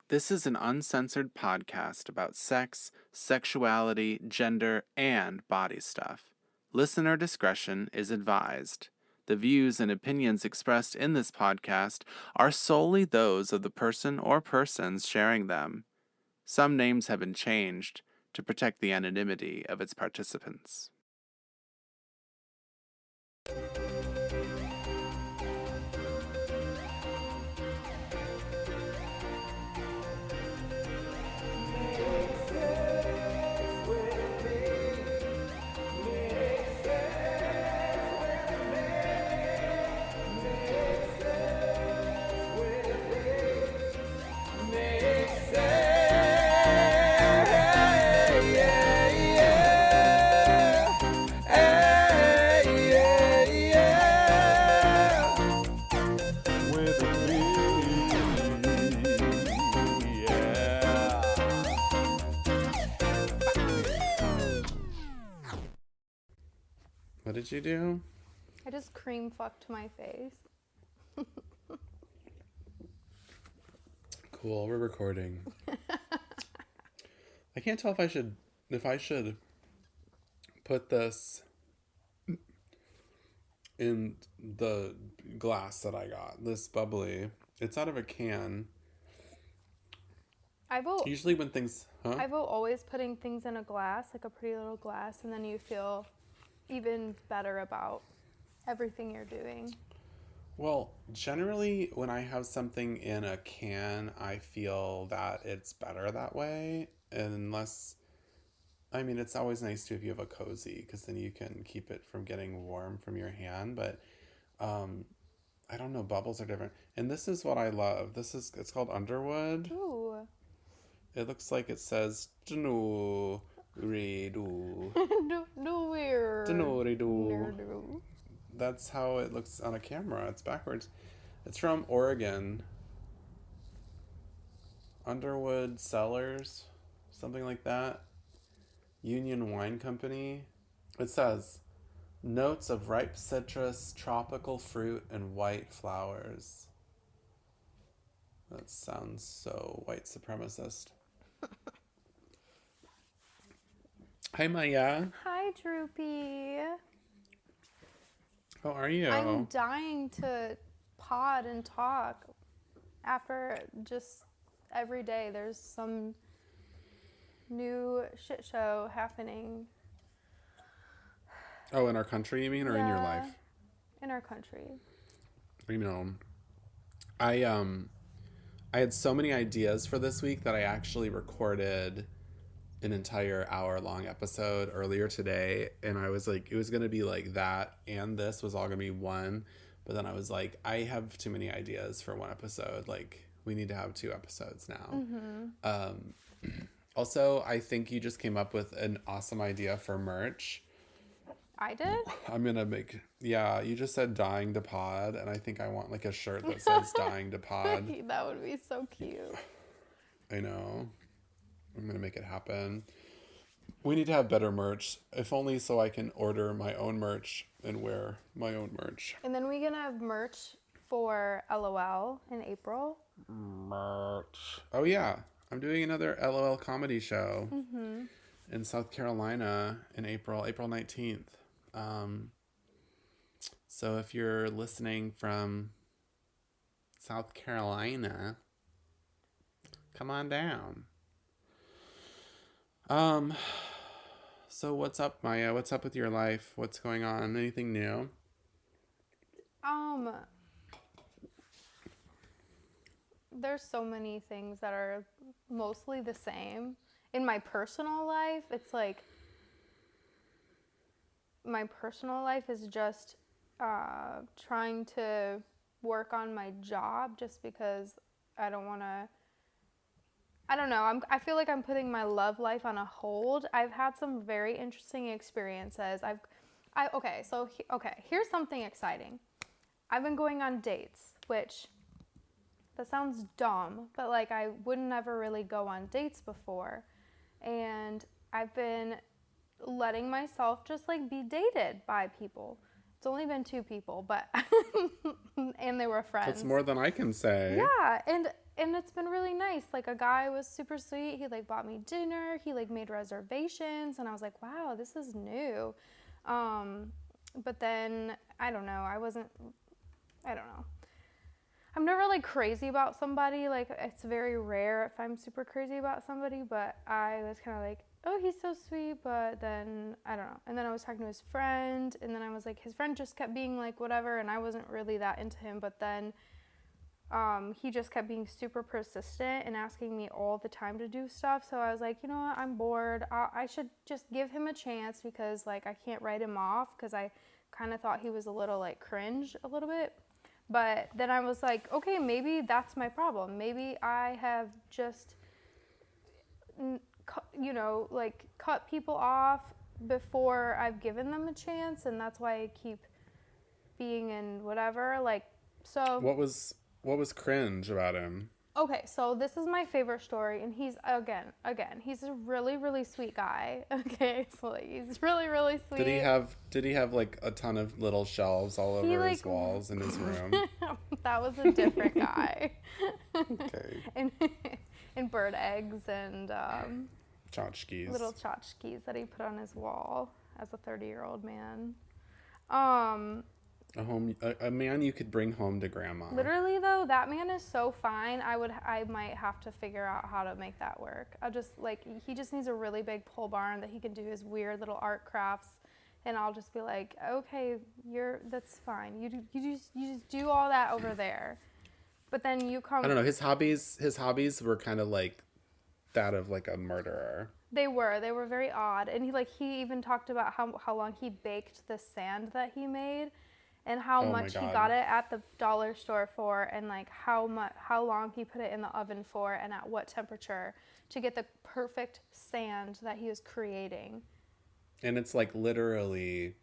This is an uncensored podcast about sex, sexuality, gender, and body stuff. Listener discretion is advised. The views and opinions expressed in this podcast are solely those of the person or persons sharing them. Some names have been changed to protect the anonymity of its participants. What did you do? I just cream fucked my face. Cool, we're recording. I can't tell if I should put this in the glass that I got. This bubbly. It's out of a can. Usually when things, I vote always putting things in a glass, like a pretty little glass, and then you feel even better about everything you're doing. Well, generally when I have something in a can, I feel that it's better that way. Unless, I mean, it's always nice too if you have a cozy, because then you can keep it from getting warm from your hand. But I don't know, bubbles are different. And this is what I love. It's called Underwood. Ooh. It looks like it says "Dnu Redu." No weird. Dnu Redu. That's how it looks on a camera. It's backwards. It's from Oregon. Underwood Cellars, something like that. Union Wine Company. It says, notes of ripe citrus, tropical fruit, and white flowers. That sounds so white supremacist. Hi, Maya. Hi, Droopy. How are you? I'm dying to pod and talk. After just every day, there's some new shit show happening. Oh, in our country, you mean, or in your life? In our country. You know, I had so many ideas for this week that I actually recorded an entire hour-long episode earlier today, and I was like, it was gonna be like that, and this was all gonna be one. But then I was like, I have too many ideas for one episode. Like, we need to have 2 episodes now. Mm-hmm. Also, I think you just came up with an awesome idea for merch. I did? I'm gonna make, yeah, you just said dying to pod, and I think I want like a shirt that says dying to pod. That would be so cute. I know. I'm gonna make it happen. We need to have better merch, if only so I can order my own merch and wear my own merch. And then we're gonna have merch for LOL in April. Merch. Oh yeah, I'm doing another LOL comedy show in South Carolina in April 19th. So if you're listening from South Carolina, come on down. So what's up, Maya? What's up with your life? What's going on? Anything new? There's so many things that are mostly the same. In my personal life, it's like my personal life is just trying to work on my job just because I don't want to. I don't know. I feel like I'm putting my love life on a hold. I've had some very interesting experiences. Here's something exciting. I've been going on dates, which that sounds dumb, but like I would never really go on dates before. And I've been letting myself just like be dated by people. It's only been 2 people, but and they were friends. That's more than I can say. Yeah, and and it's been really nice. Like, a guy was super sweet. He like bought me dinner. He like made reservations, and I was like, wow, this is new. But then I don't know. I don't know. I'm never like crazy about somebody. Like, it's very rare if I'm super crazy about somebody, but I was kind of like, oh, he's so sweet, but then I don't know. And then I was talking to his friend, and then I was like, his friend just kept being like whatever, and I wasn't really that into him, but then he just kept being super persistent and asking me all the time to do stuff. So I was like, you know what, I'm bored. I should just give him a chance, because like I can't write him off, because I kind of thought he was a little like cringe a little bit. But then I was like, okay, maybe that's my problem. Maybe I have just, you know, like cut people off before I've given them a chance, and that's why I keep being in whatever. Like, so. What was cringe about him? Okay, so this is my favorite story, and he's again, he's a really, really sweet guy. Okay, so like, he's really, really sweet. Did he have like a ton of little shelves all over his walls in his room? That was a different guy. Okay. and bird eggs and Tchotchkes. little tchotchkes that he put on his wall as a 30-year-old man. A man you could bring home to grandma. Literally though, that man is so fine. I might have to figure out how to make that work. He just needs a really big pole barn that he can do his weird little art crafts, and I'll just be like, okay, that's fine. You just do all that over there. But then you come. I don't know. His hobbies were kind of like that of like a murderer. They were very odd, and he even talked about how long he baked the sand that he made. And how much he got it at the dollar store for, and like how long he put it in the oven for, and at what temperature to get the perfect sand that he was creating. And it's like literally,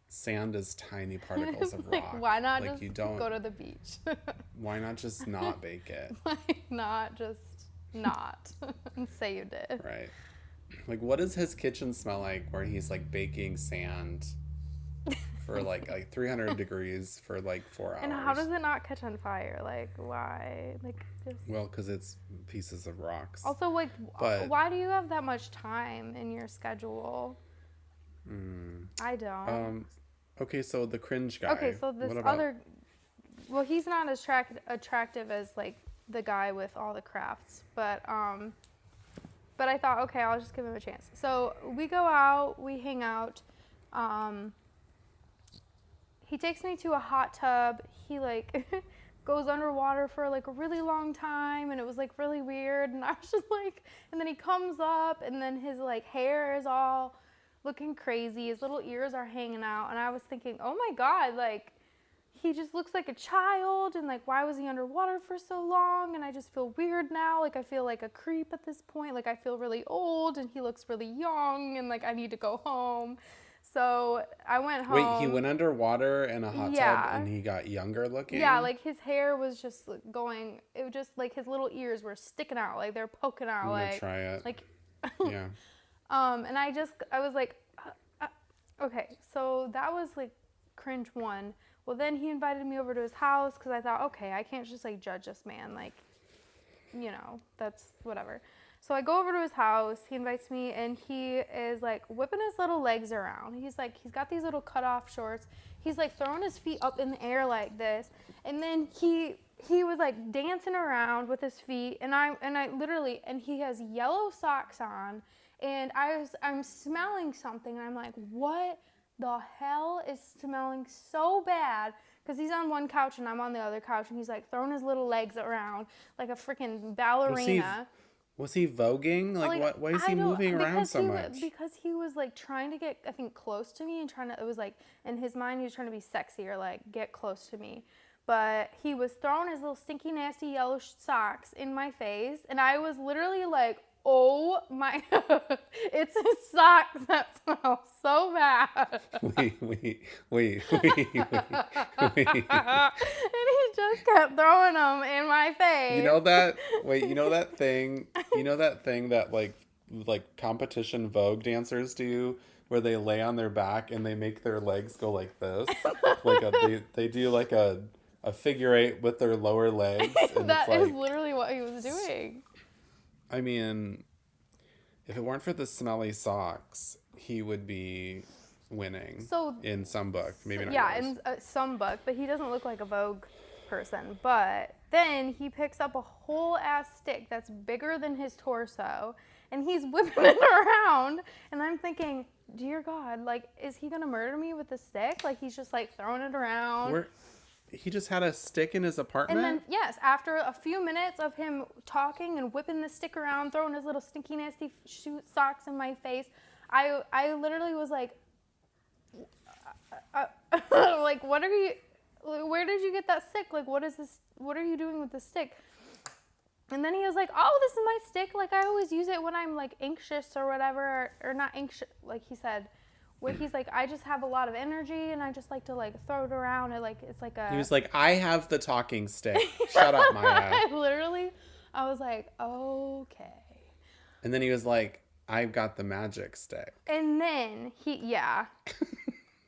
sand is tiny particles of like, rock. Why not like just you don't, go to the beach? Why not just not bake it? Like, not just not and say you did. Right. Like, what does his kitchen smell like where he's like baking sand for like 300 degrees for like 4 hours? And how does it not catch on fire? Like, why? Like, just. Well, because it's pieces of rocks. Also, like, why do you have that much time in your schedule? I don't. Okay, so the cringe guy. Okay, so this other. Well, he's not as attractive as like the guy with all the crafts, but I thought, okay, I'll just give him a chance. So we go out, we hang out. He takes me to a hot tub. He like goes underwater for like a really long time, and it was like really weird. And I was just like, and then he comes up, and then his like hair is all looking crazy. His little ears are hanging out, and I was thinking, oh my God, like he just looks like a child, and like why was he underwater for so long? And I just feel weird now. Like I feel like a creep at this point. Like I feel really old, and he looks really young, and like I need to go home. So I went home. Wait, he went underwater in a hot tub and he got younger looking? Yeah, like his hair was just going, it was just like his little ears were sticking out, like they're poking out. I'm gonna like, try it. Like, yeah. And I was like, okay, so that was like cringe one. Well, then he invited me over to his house because I thought, okay, I can't just like judge this man. Like, you know, that's whatever. So I go over to his house, he invites me, and he is like whipping his little legs around. He's got these little cut off shorts. He's like throwing his feet up in the air like this. And then he was like dancing around with his feet, and he has yellow socks on, and I'm smelling something, and I'm like, what the hell is smelling so bad? Because he's on one couch and I'm on the other couch, and he's like throwing his little legs around like a freaking ballerina. Was he voguing? Like why is he moving around so much? Because he was like trying to get, I think, close to me, and it was like, in his mind, he was trying to be sexy or like get close to me. But he was throwing his little stinky, nasty yellow socks in my face, and I was literally like, oh my, it's his socks that smell so bad. Wait. And he just kept throwing them in my face. You know that thing that like competition Vogue dancers do, where they lay on their back and they make their legs go like this? Like they do like a a figure eight with their lower legs. And That is literally what he was doing. I mean, if it weren't for the smelly socks, he would be winning in some book. Maybe not yours. In some book, but he doesn't look like a Vogue person. But then he picks up a whole ass stick that's bigger than his torso, and he's whipping it around. And I'm thinking, dear God, like, is he gonna murder me with the stick? Like, he's just like throwing it around. He just had a stick in his apartment? And then, yes, after a few minutes of him talking and whipping the stick around, throwing his little stinky, nasty socks in my face, I literally was like, like, what are you, where did you get that stick? Like, what is this, what are you doing with this stick? And then he was like, oh, this is my stick. Like, I always use it when I'm, like, anxious or whatever, or not anxious, like he said. Where he's like, I just have a lot of energy and I just like to like throw it around and like it's like a. He was like, I have the talking stick. Shut up, Maya. I was like, okay. And then he was like, I've got the magic stick. And then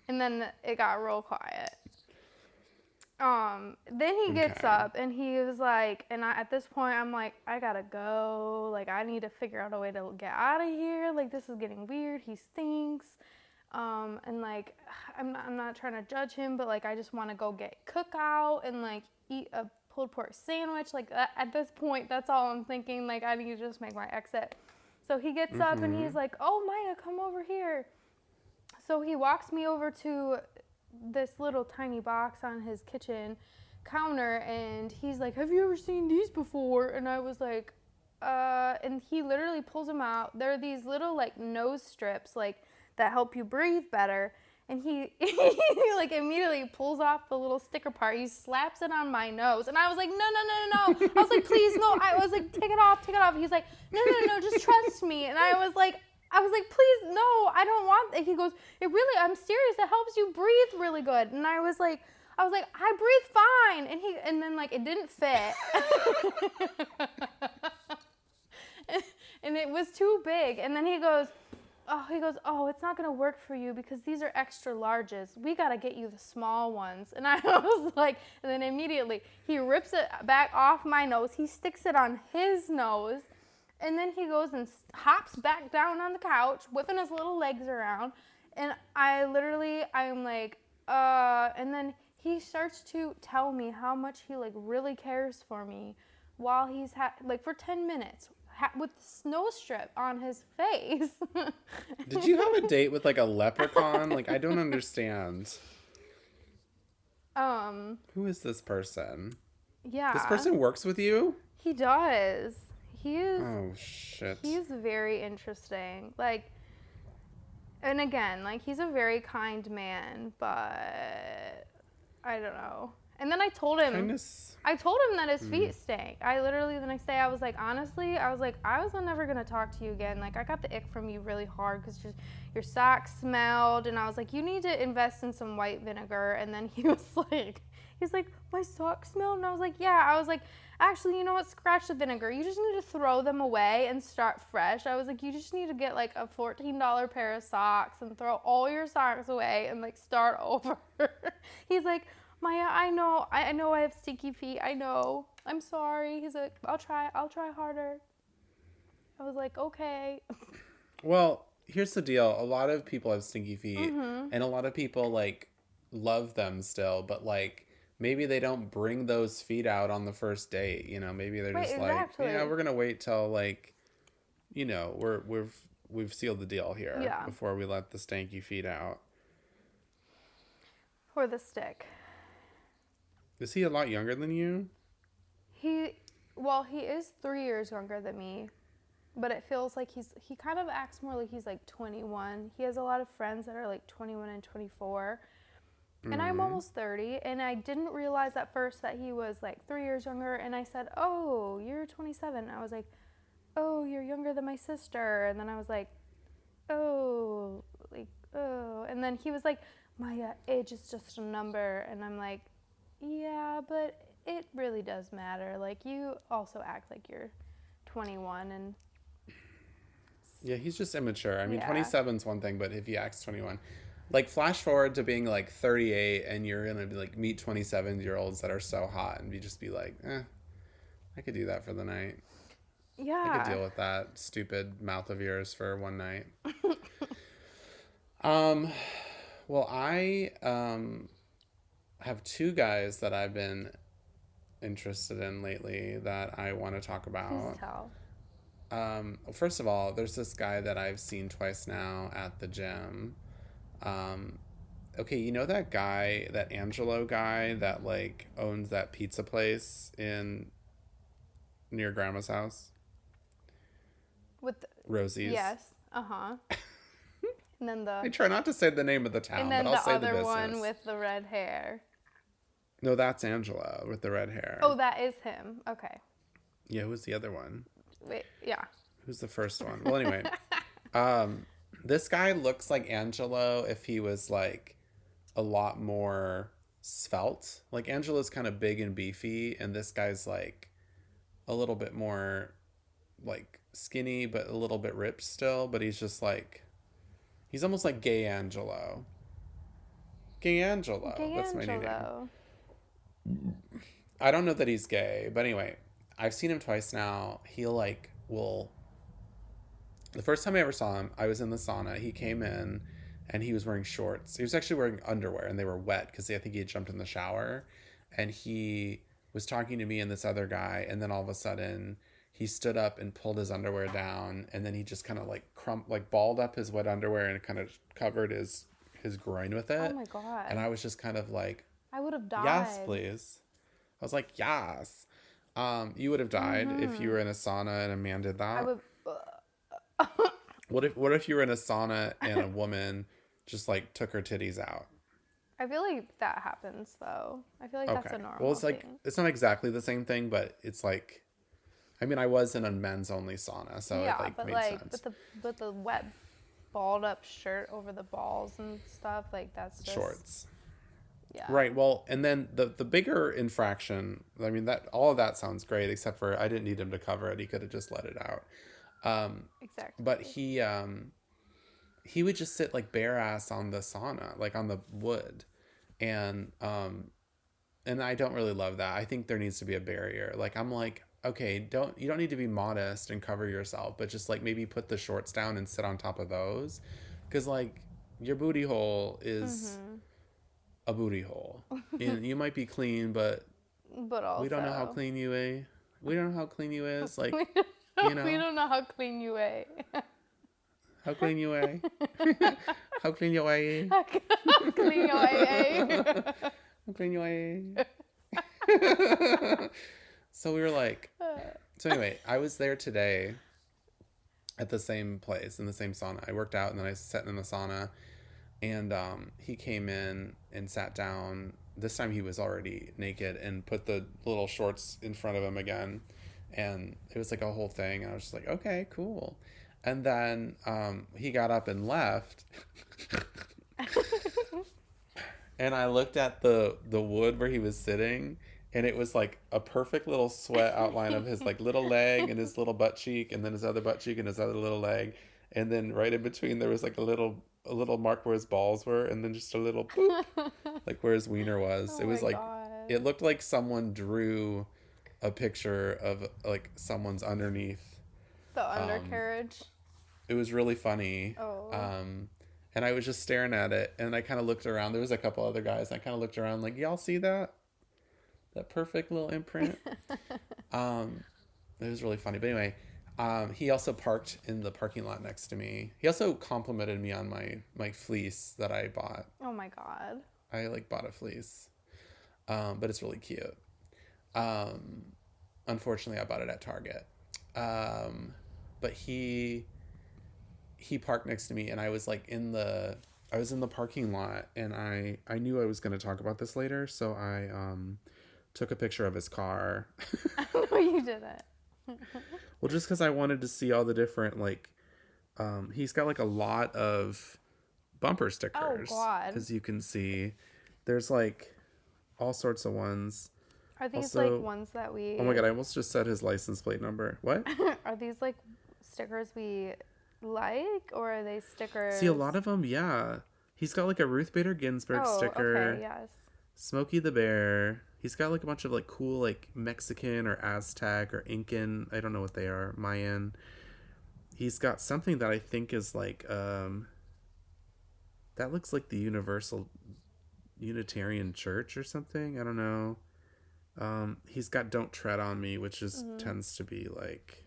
and then it got real quiet. Then he gets up and he was like, and at this point I'm like, I gotta go. Like, I need to figure out a way to get out of here. Like, this is getting weird. He stinks. And like, I'm not trying to judge him, but like, I just want to go get cookout and like eat a pulled pork sandwich. Like, at this point, that's all I'm thinking. Like, I need to just make my exit. So he gets up and he's like, oh, Maya, come over here. So he walks me over to this little tiny box on his kitchen counter and he's like, have you ever seen these before? And I was like, and he literally pulls them out. They're these little like nose strips, like, that help you breathe better. And he like immediately pulls off the little sticker part. He slaps it on my nose. And I was like, no. I was like, please, no. I was like, take it off. He's like, no, just trust me. And I was like, please, no, I don't want that. He goes, I'm serious. It helps you breathe really good. And I was like, I breathe fine. And then like, it didn't fit. And it was too big. And then he goes, oh, it's not going to work for you because these are extra larges. We got to get you the small ones. And I was like, and then immediately he rips it back off my nose. He sticks it on his nose. And then he goes and hops back down on the couch, whipping his little legs around. And I'm like, and then he starts to tell me how much he like really cares for me while he's like for 10 minutes. With the snow strip on his face. Did you have a date with like a leprechaun? Like, I don't understand. Who is this person? Yeah. This person works with you? He does. He is. Oh, shit. He's very interesting. Like, and again, like, he's a very kind man, but I don't know. And then I told him that his feet stink. I literally, the next day, I was like, honestly, I was never going to talk to you again. Like, I got the ick from you really hard because your socks smelled. And I was like, you need to invest in some white vinegar. And then he was like, my socks smell? And I was like, yeah. I was like, actually, you know what? Scratch the vinegar. You just need to throw them away and start fresh. I was like, you just need to get like a $14 pair of socks and throw all your socks away and like start over. He's like, Maya, I know I have stinky feet. I know. I'm sorry. He's like, I'll try harder. I was like, okay. Well, here's the deal. A lot of people have stinky feet and a lot of people like love them still, but like maybe they don't bring those feet out on the first date. You know, maybe they're just like, yeah, we're going to wait till like, you know, we've sealed the deal here before we let the stanky feet out. Or the stick. Is he a lot younger than you? He is 3 years younger than me, but it feels like he kind of acts more like he's like 21. He has a lot of friends that are like 21 and 24, and I'm almost 30, and I didn't realize at first that he was like 3 years younger, and I said, oh, you're 27. I was like, oh, you're younger than my sister, and then I was like, oh, and then he was like, Maya, age is just a number, and I'm like, yeah, but it really does matter. Like, you also act like you're 21 and... Yeah, he's just immature. I mean, 27's one thing, but if he acts 21... Like, flash forward to being like 38 and you're gonna be like meet 27-year-olds that are so hot and just be like, I could do that for the night. I could Yeah. deal with that stupid mouth of yours for one night. um well, I have two guys that I've been interested in lately that I want to talk Please about. tell. First of all, there's this guy that I've seen twice now at the gym. Um, okay, you know that guy, that Angelo guy that like owns that pizza place in near Grandma's house, With Rosie's. yes. Uh-huh. And then I try not to say the name of the town, but I'll the say the other business. one with the red hair. No, that's Angela with the red hair. Oh, that is him. Okay. Yeah, who's the other one? Wait, yeah. Who's the first one? Well, anyway, this guy looks like Angelo if he was like a lot more svelte. Like Angelo's kind of big and beefy, and this guy's like a little bit more like skinny, but a little bit ripped still. But he's just like, he's almost like Gay Angelo. Gay Angelo. Gay That's my new name. Angelo. I don't know that he's gay, but anyway, I've seen him twice now. He like will. The first time I ever saw him, I was in the sauna. He came in and he was wearing shorts. He was actually wearing underwear and they were wet because I think he had jumped in the shower. And he was talking to me and this other guy. And then all of a sudden he stood up and pulled his underwear down. And then he just kind of like balled up his wet underwear and kind of covered his groin with it. Oh my God. And I was just kind of like, I would have died. yes, please. I was like, yes. You would have died if you were in a sauna and a man did that. I would. What if you were in a sauna and a woman just like took her titties out? I feel like that happens though. I feel like that's a normal Well, it's like thing. it's not exactly the same thing, but it's like, I mean, I was in a men's only sauna, so Yeah, it like but made like sense. with the wet balled up shirt over the balls and stuff, like that's just Shorts. Yeah. Right. Well, and then the bigger infraction, I mean, that all of that sounds great, except for I didn't need him to cover it. He could have just let it out. Exactly. But he would just sit like bare ass on the sauna, like on the wood. And I don't really love that. I think there needs to be a barrier. Like, I'm like, okay, you don't need to be modest and cover yourself, but just like maybe put the shorts down and sit on top of those. 'Cause like your booty hole is a booty hole. And you might be clean, but also we don't know how clean you are. We don't know how clean you is. Like, we don't know how clean you are. How clean you are? How clean you are? How clean you are. How clean you are? So we were like, so anyway, I was there today at the same place in the same sauna. I worked out and then I sat in the sauna, and he came in and sat down. This time he was already naked and put the little shorts in front of him again, and it was like a whole thing. And I was just like, okay, cool. And then he got up and left. And I looked at the wood where he was sitting, and it was like a perfect little sweat outline of his like little leg and his little butt cheek, and then his other butt cheek and his other little leg. And then right in between there was like a little mark where his balls were, and then just a little boop, like where his wiener was. Oh it was my like God. It looked like someone drew a picture of like someone's underneath. The undercarriage. It was really funny. Oh. And I was just staring at it, and I kind of looked around. There was a couple other guys. And I kind of looked around like, y'all see that perfect little imprint? It was really funny. But anyway, he also parked in the parking lot next to me. He also complimented me on my fleece that I bought. Oh my God. I like bought a fleece, but it's really cute. Unfortunately, I bought it at Target. But he parked next to me, and I was like in the parking lot, and I knew I was going to talk about this later, so I took a picture of his car. No, you didn't. Well, just because I wanted to see all the different, like, he's got like a lot of bumper stickers. Oh God. As you can see, there's like all sorts of ones. Are these Also, like ones that we... Oh my God, I almost just said his license plate number. What? Are these like stickers we like, or are they stickers... See, a lot of them, yeah. He's got like a Ruth Bader Ginsburg Oh, okay, sticker, yes. Smokey the Bear. He's got like a bunch of like cool like Mexican or Aztec or Incan, I don't know what they are, Mayan. He's got something that I think is like that looks like the Universal Unitarian Church or something. I don't know. He's got "Don't Tread on Me," which is tends to be like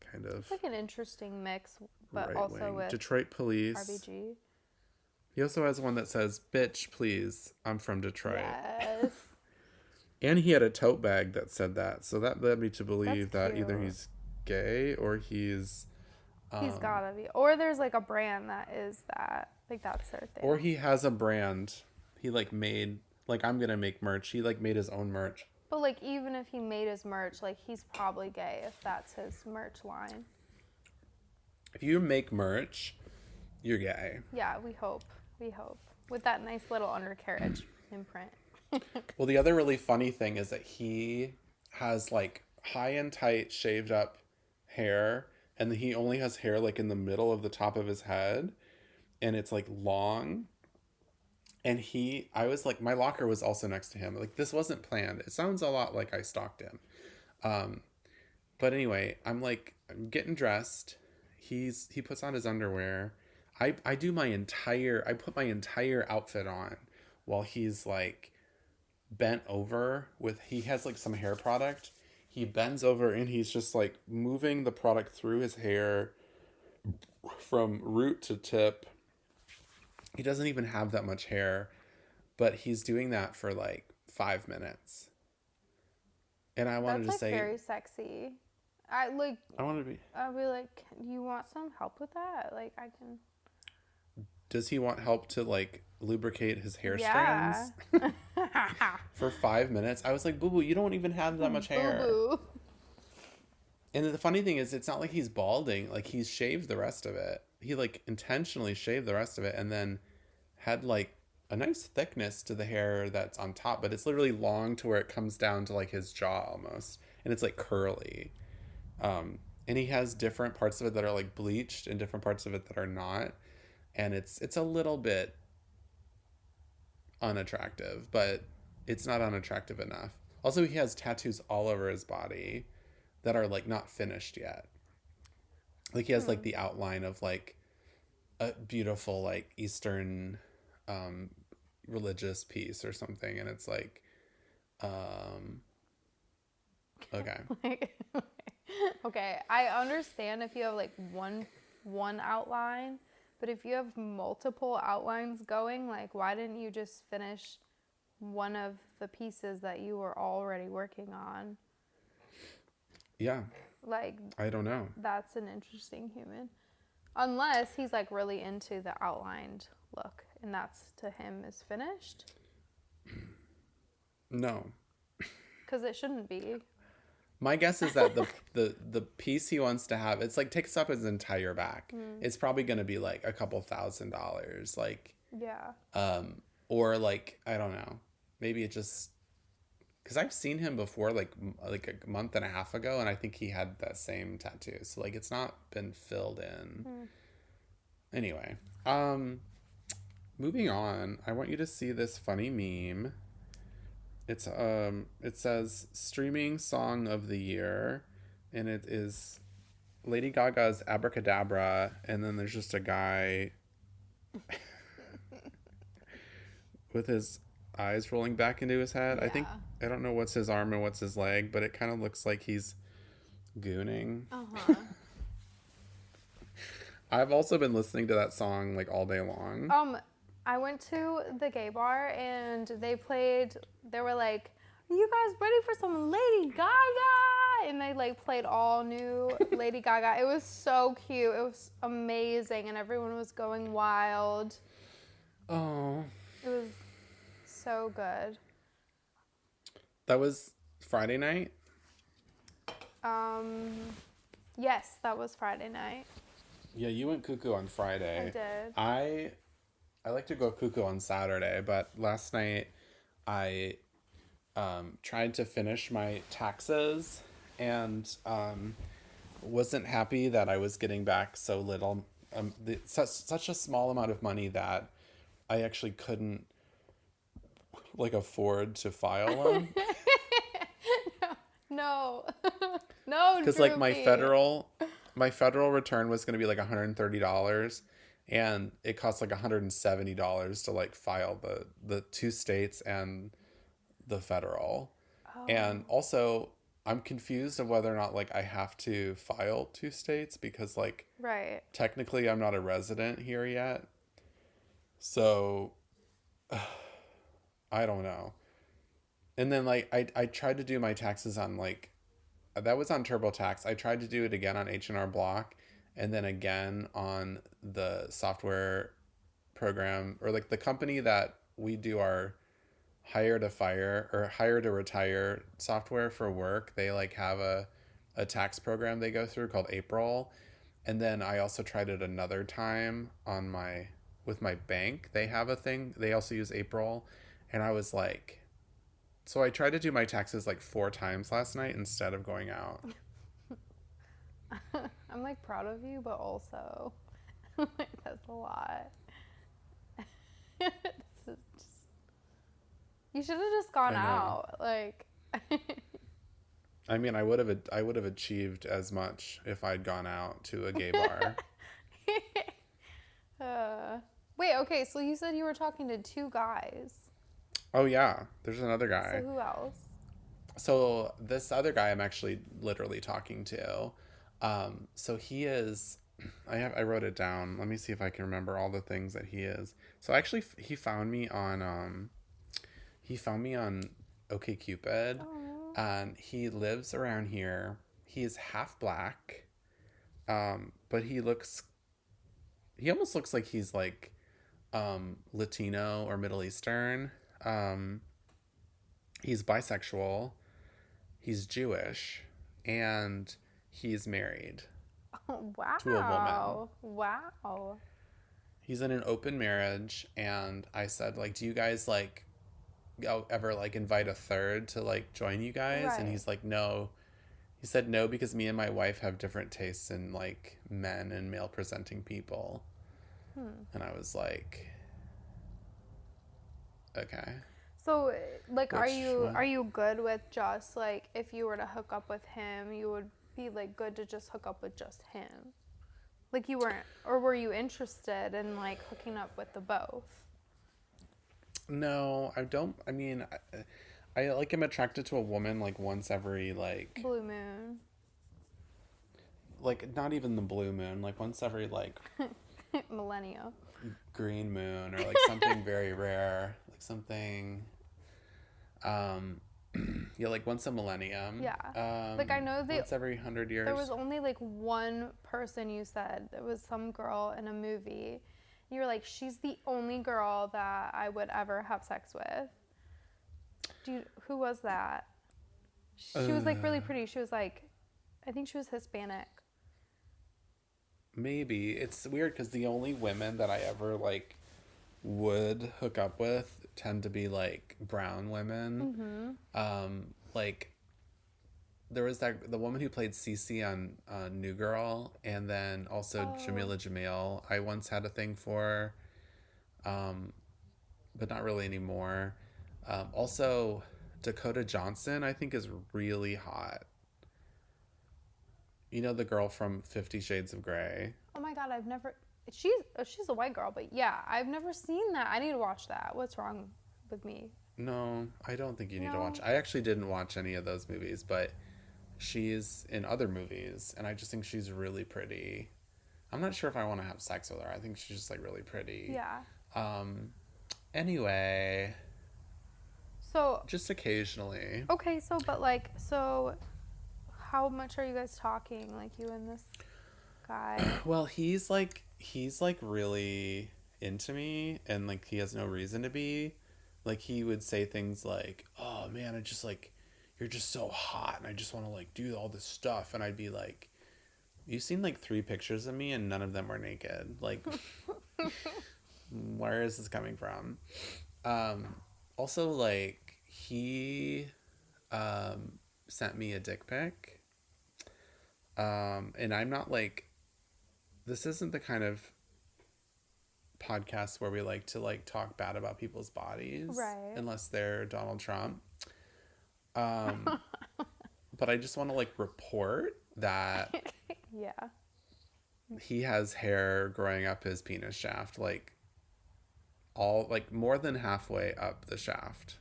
kind It's of like an interesting mix, but right also wing. with Detroit Police. RBG. He also has one that says "Bitch, please, I'm from Detroit," Yes. and he had a tote bag that said that. So that led me to That's believe that either cute. he's gay or he's, He's um, gotta be. Or there's like a brand that is that. Like that's their thing. or he has a brand. He like made like I'm gonna make merch. He like made his own merch. But like even if he made his merch, like he's probably gay if that's his merch line. If you make merch, you're gay. Yeah, we hope. We hope. With that nice little undercarriage imprint. Well, the other really funny thing is that he has like high and tight shaved up hair, and he only has hair like in the middle of the top of his head, and it's like long. And I was like, my locker was also next to him. Like, this wasn't planned. It sounds a lot like I stalked him. Um, but anyway, I'm getting dressed. He puts on his underwear. I put my entire outfit on while he's like bent over he has like some hair product. He bends over and he's just like moving the product through his hair from root to tip. He doesn't even have that much hair, but he's doing that for like 5 minutes. And I wanted That's to like say, very sexy. I want to be, I'd be like, you want some help with that? Like I can. does he want help to like lubricate his hair Yeah. strands for 5 minutes? I was like, boo boo, you don't even have that much hair. Boo boo. And the funny thing is, it's not like he's balding. Like, he's shaved the rest of it. He, like, intentionally shaved the rest of it and then had, like, a nice thickness to the hair that's on top. But it's literally long to where it comes down to, like, his jaw almost. And it's, like, curly. And he has different parts of it that are, like, bleached and different parts of it that are not. And it's a little bit unattractive, but it's not unattractive enough. Also, he has tattoos all over his body that are like not finished yet. Like he has like the outline of like a beautiful like Eastern um religious piece or something, and it's like okay. Okay, I understand if you have like one outline, but if you have multiple outlines going, like why didn't you just finish one of the pieces that you were already working on? Yeah, Like I don't know. that's an interesting human. Unless he's like really into the outlined look and that's to him is finished. No. Because it shouldn't be. My guess is that the piece he wants to have, it's like takes up his entire back. It's probably going to be like a couple $1,000s, like Yeah. or like I don't know, maybe it just because I've seen him before like a month and a half ago, and I think he had that same tattoo. So like it's not been filled in. Anyway, moving on. I want you to see this funny meme. It says streaming song of the year, and it is Lady Gaga's Abracadabra, and then there's just a guy with his eyes rolling back into his head. Yeah. I don't know what's his arm and what's his leg, but it kind of looks like he's gooning. Uh-huh. I've also been listening to that song like all day long. I went to the gay bar and they were like, are you guys ready for some Lady Gaga? And they like played all new Lady Gaga. It was so cute. It was amazing and everyone was going wild. Oh. It was so good. That was Friday night? Yes, that was Friday night. Yeah, you went cuckoo on Friday. I did. I like to go cuckoo on Saturday, but last night I tried to finish my taxes and wasn't happy that I was getting back so little, such a small amount of money that I actually couldn't like afford to file them. No. No, Because like Droopy. my federal return was going to be like $130, and it cost like $170 to like file the two states and the federal. Oh, And also, I'm confused of whether or not like I have to file two states, because like right. technically I'm not a resident here yet. So I don't know. And then like I tried to do my taxes on like, that was on TurboTax. I tried to do it again on H&R Block, and then again on the software program, or like the company that we do our hire to fire or hire to retire software for work. They like have a tax program they go through called April. And then I also tried it another time on my with my bank. They have a thing. They also use April. And I was like, so I tried to do my taxes like 4 times last night instead of going out. I'm like proud of you, but also like that's a lot. This is just, you should have just gone I know. out. Like I mean, I would have achieved as much if I'd gone out to a gay bar. uh, wait, okay, so you said you were talking to two guys. Oh yeah, there's another So guy. who else? So this other guy I'm actually literally talking to. So he is. I wrote it down. Let me see if I can remember all the things that he is. So actually, he found me on OkCupid, Oh, and he lives around here. He is half black, but he almost looks like he's like Latino or Middle Eastern. Um, he's bisexual. He's Jewish, and he's married to a woman. wow. Wow. He's in an open marriage, and I said, like, do you guys like ever like invite a third to like join you guys? And Right. he's like, no. He said no because me and my wife have different tastes in like men and male presenting people. Hmm. And I was like, okay. So, like, Which are you good with just like if you were to hook up with him, you would be like good to just hook up with just him? Like you weren't, or were you interested in like hooking up with the both? no, I don't. I mean, I like am attracted to a woman like once every Blue moon, like not even the blue moon, like once every like millennia. green moon, or like something very rare, like something um yeah, like once a millennium, Yeah. Like I know once every 100 there was years. only like one person you said. It was some girl in a movie. You were like, she's the only girl that I would ever have sex with. Who was that? She was like really uh pretty. She was like, I think she was Hispanic. Maybe it's weird because the only women that I ever like would hook up with tend to be like brown women. Mm-hmm. Like there was that the woman who played Cece on New Girl, and then also Oh, Jamila Jamil. I once had a thing for, um, but not really anymore. Also, Dakota Johnson, I think, is really hot. You know, the girl from 50 Shades of Grey. oh my God! I've never. She's a white girl, but yeah, I've never seen that. I need to watch that. What's wrong with me? No, I don't think you need to watch. No. I actually didn't watch any of those movies, but she's in other movies, and I just think she's really pretty. I'm not sure if I want to have sex with her. I think she's just like really pretty. Yeah. Um, anyway, So just occasionally. okay, so but like so, how much are you guys talking? Like you and this guy? Well, he's like really into me, and like he has no reason to be. Like he would say things like, "Oh man, I just like you're just so hot and I just want to like do all this stuff." And I'd be like, "You've seen like 3 pictures of me and none of them were naked. Like where is this coming from?" Um Also like he sent me a dick pic. And I'm not like, this isn't the kind of podcast where we like to like talk bad about people's bodies, Right. unless they're Donald Trump. Um, but I just want to like report that Yeah. he has hair growing up his penis shaft, like all like more than halfway up the shaft.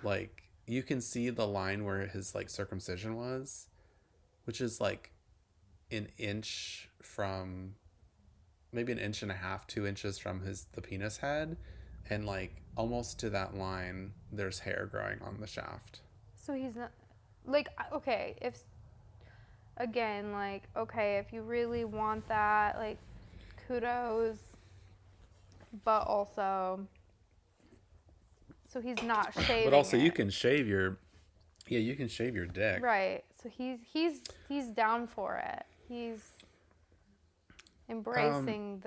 Like you can see the line where his like circumcision was, which is like an inch from maybe an inch and a half, 2 inches from the penis head, and like almost to that line, there's hair growing on the shaft. So he's not like okay, if again, like okay, if you really want that, like kudos, but also so he's not shaving But also, it. you can shave your, yeah, you can shave your dick. Right. So he's down for it. He's embracing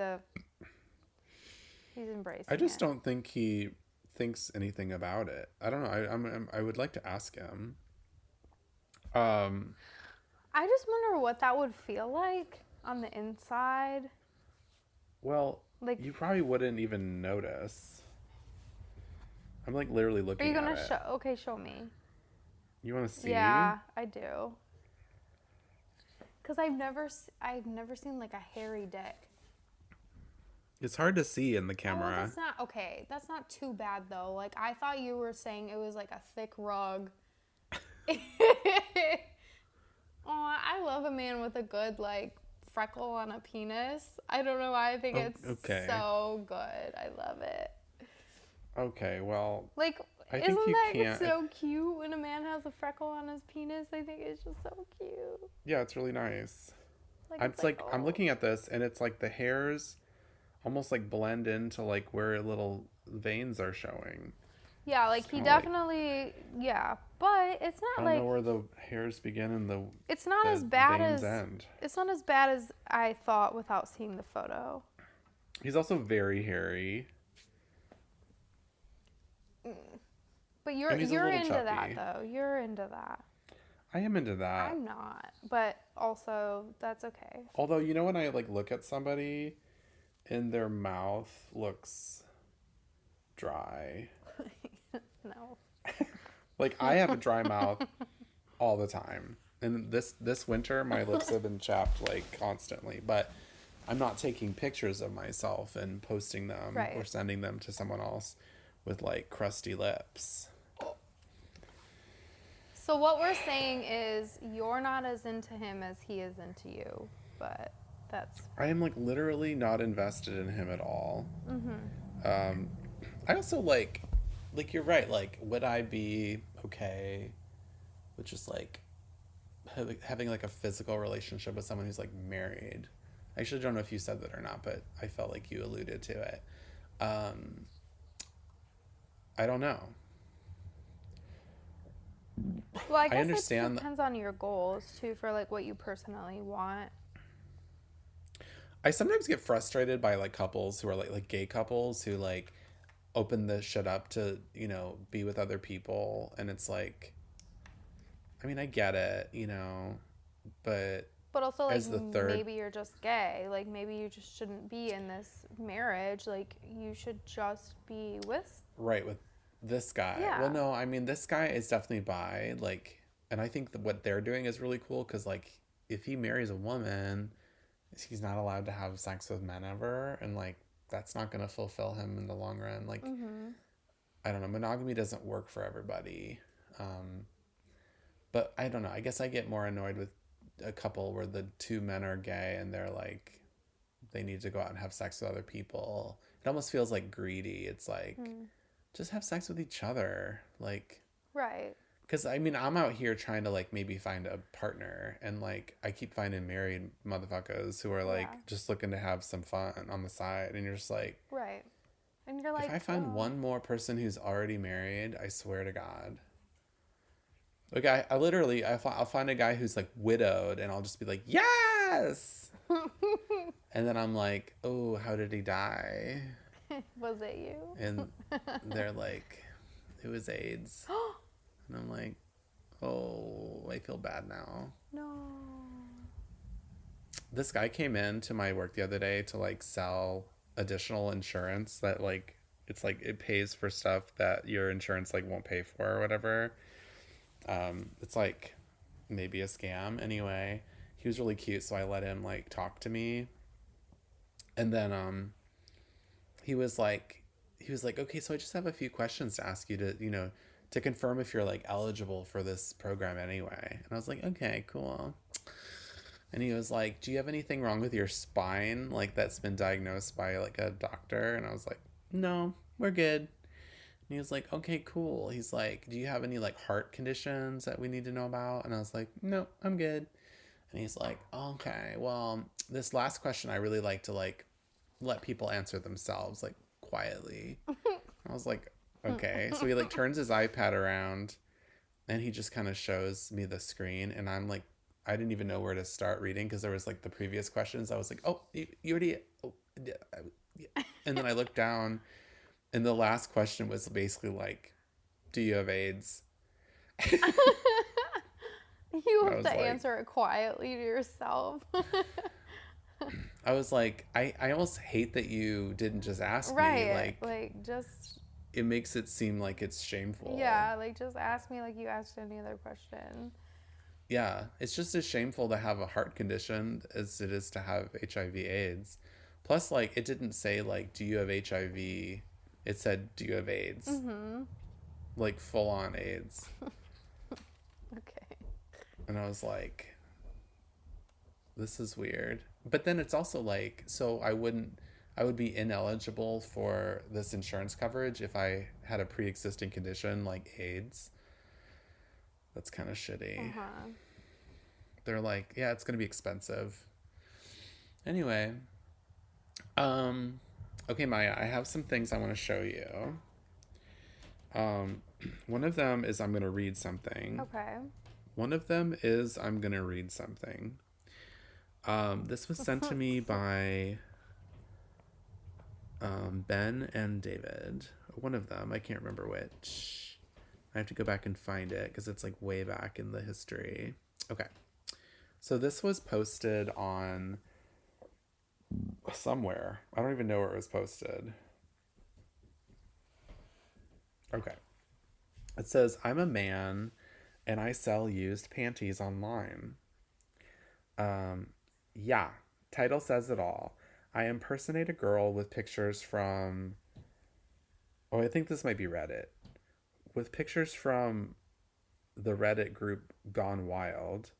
he's embracing I just it. don't think he thinks anything about it. I don't know. I would like to ask him. I just wonder what that would feel like on the inside. Well, Like, you probably wouldn't even notice. I'm like literally are looking you at gonna it. show? Okay, show me. You want to see? Yeah, I do. Cause I've never seen like a hairy dick. It's hard to see in the Oh, camera. that's not okay. That's not too bad though. Like I thought you were saying it was like a thick rug. Oh, I love a man with a good like freckle on a penis. I don't know why I think it's okay. so good. I love it. Okay, well, Like, I think isn't you that can't. so cute when a man has a freckle on his penis? I think it's just so cute. Yeah, it's really nice. It's Like oh. I'm looking at this, and it's like the hairs almost like blend into like where little veins are showing. Yeah, like he definitely, yeah, but it's I not don't like know where the hairs begin and it's not the as bad veins as end. it's not as bad as I thought without seeing the photo. He's also very hairy. But you're And he's a into little that chubby. though. You're into that. I am into that. I'm not, but also that's okay. Although, you know, when I like look at somebody and their mouth looks dry. No. Like I have a dry mouth all the time. And this winter my lips have been chapped like constantly, but I'm not taking pictures of myself and posting them Right. or sending them to someone else with like crusty lips. So what we're saying is you're not as into him as he is into you, but that's I am like literally not invested in him at all. I also like you're right. Like, would I be okay with just like having like a physical relationship with someone who's like married? I actually don't know if you said that or not, but I felt like you alluded to it. I don't know. well, I guess understand it depends on your goals too for like what you personally want. I sometimes get frustrated by like couples who are like gay couples who like open this shit up to, you know, be with other people, and it's like, I mean, I get it, you know, but also like as the third, maybe you're just gay. Like maybe you just shouldn't be in this marriage. Like you should just be with right, with this guy. Yeah. Well, no, I mean, this guy is definitely bi, like, and I think that what they're doing is really cool because like if he marries a woman, he's not allowed to have sex with men ever, and like that's not going to fulfill him in the long run. Like, I don't know, monogamy doesn't work for everybody. But I don't know, I guess I get more annoyed with a couple where the two men are gay and they're like they need to go out and have sex with other people. It almost feels like greedy. It's like just have sex with each other, like, right. because I mean I'm out here trying to like maybe find a partner, and like I keep finding married motherfuckers who are like just looking to have some fun on the side, and you're just like, Right. And you're like, if I find one more person who's already married, I swear to God. Like I literally I'll find a guy who's like widowed, and I'll just be like, yes. And then I'm like, oh, how did he die? was it you? And they're like, it was AIDS. And I'm like, oh, I feel bad now. No. this guy came in to my work the other day to like sell additional insurance that like it's like it pays for stuff that your insurance like won't pay for or whatever. It's like maybe a scam anyway. He was really cute, so I let him like talk to me. And then he was like okay, so I just have a few questions to ask you to, to confirm if you're like eligible for this program anyway. And I was like, okay, cool. And he was like, do you have anything wrong with your spine, like that's been diagnosed by like a doctor? And I was like, no, we're good. And he was like, okay, cool. He's like, do you have any like heart conditions that we need to know about? And I was like, no, I'm good. And he's like, okay, well, this last question I really like to like let people answer themselves like quietly. I was like, okay. So he like turns his iPad around and he just kind of shows me the screen, and I'm like, I didn't even know where to start reading because there was like the previous questions. I was like, oh, you already, oh, yeah. And then I looked down, and the last question was basically like, do you have AIDS? You have to answer it quietly to yourself. I was like, I almost hate that you didn't just ask me. Like just. It makes it seem like it's shameful. Yeah, like just ask me like you asked any other question. Yeah, it's just as shameful to have a heart condition as it is to have HIV/AIDS. Plus, like, it didn't say, like, do you have HIV? It said, do you have AIDS? Mm-hmm. Like, full on AIDS. Okay. And I was like, this is weird. But then it's also like, so I would be ineligible for this insurance coverage if I had a pre-existing condition like AIDS. That's kind of shitty. Uh-huh. They're like, yeah, it's going to be expensive. Anyway, okay, Maya, I have some things I want to show you. One of them is I'm going to read something. Okay. One of them is I'm going to read something. This was sent to me by Ben and David. One of them, I can't remember which. I have to go back and find it because it's like way back in the history. Okay. So this was posted on somewhere. I don't even know where it was posted. Okay. It says, I'm a man and I sell used panties online. Yeah, title says it all. I impersonate a girl with pictures from... Oh, I think this might be Reddit. With pictures from the Reddit group Gone Wild.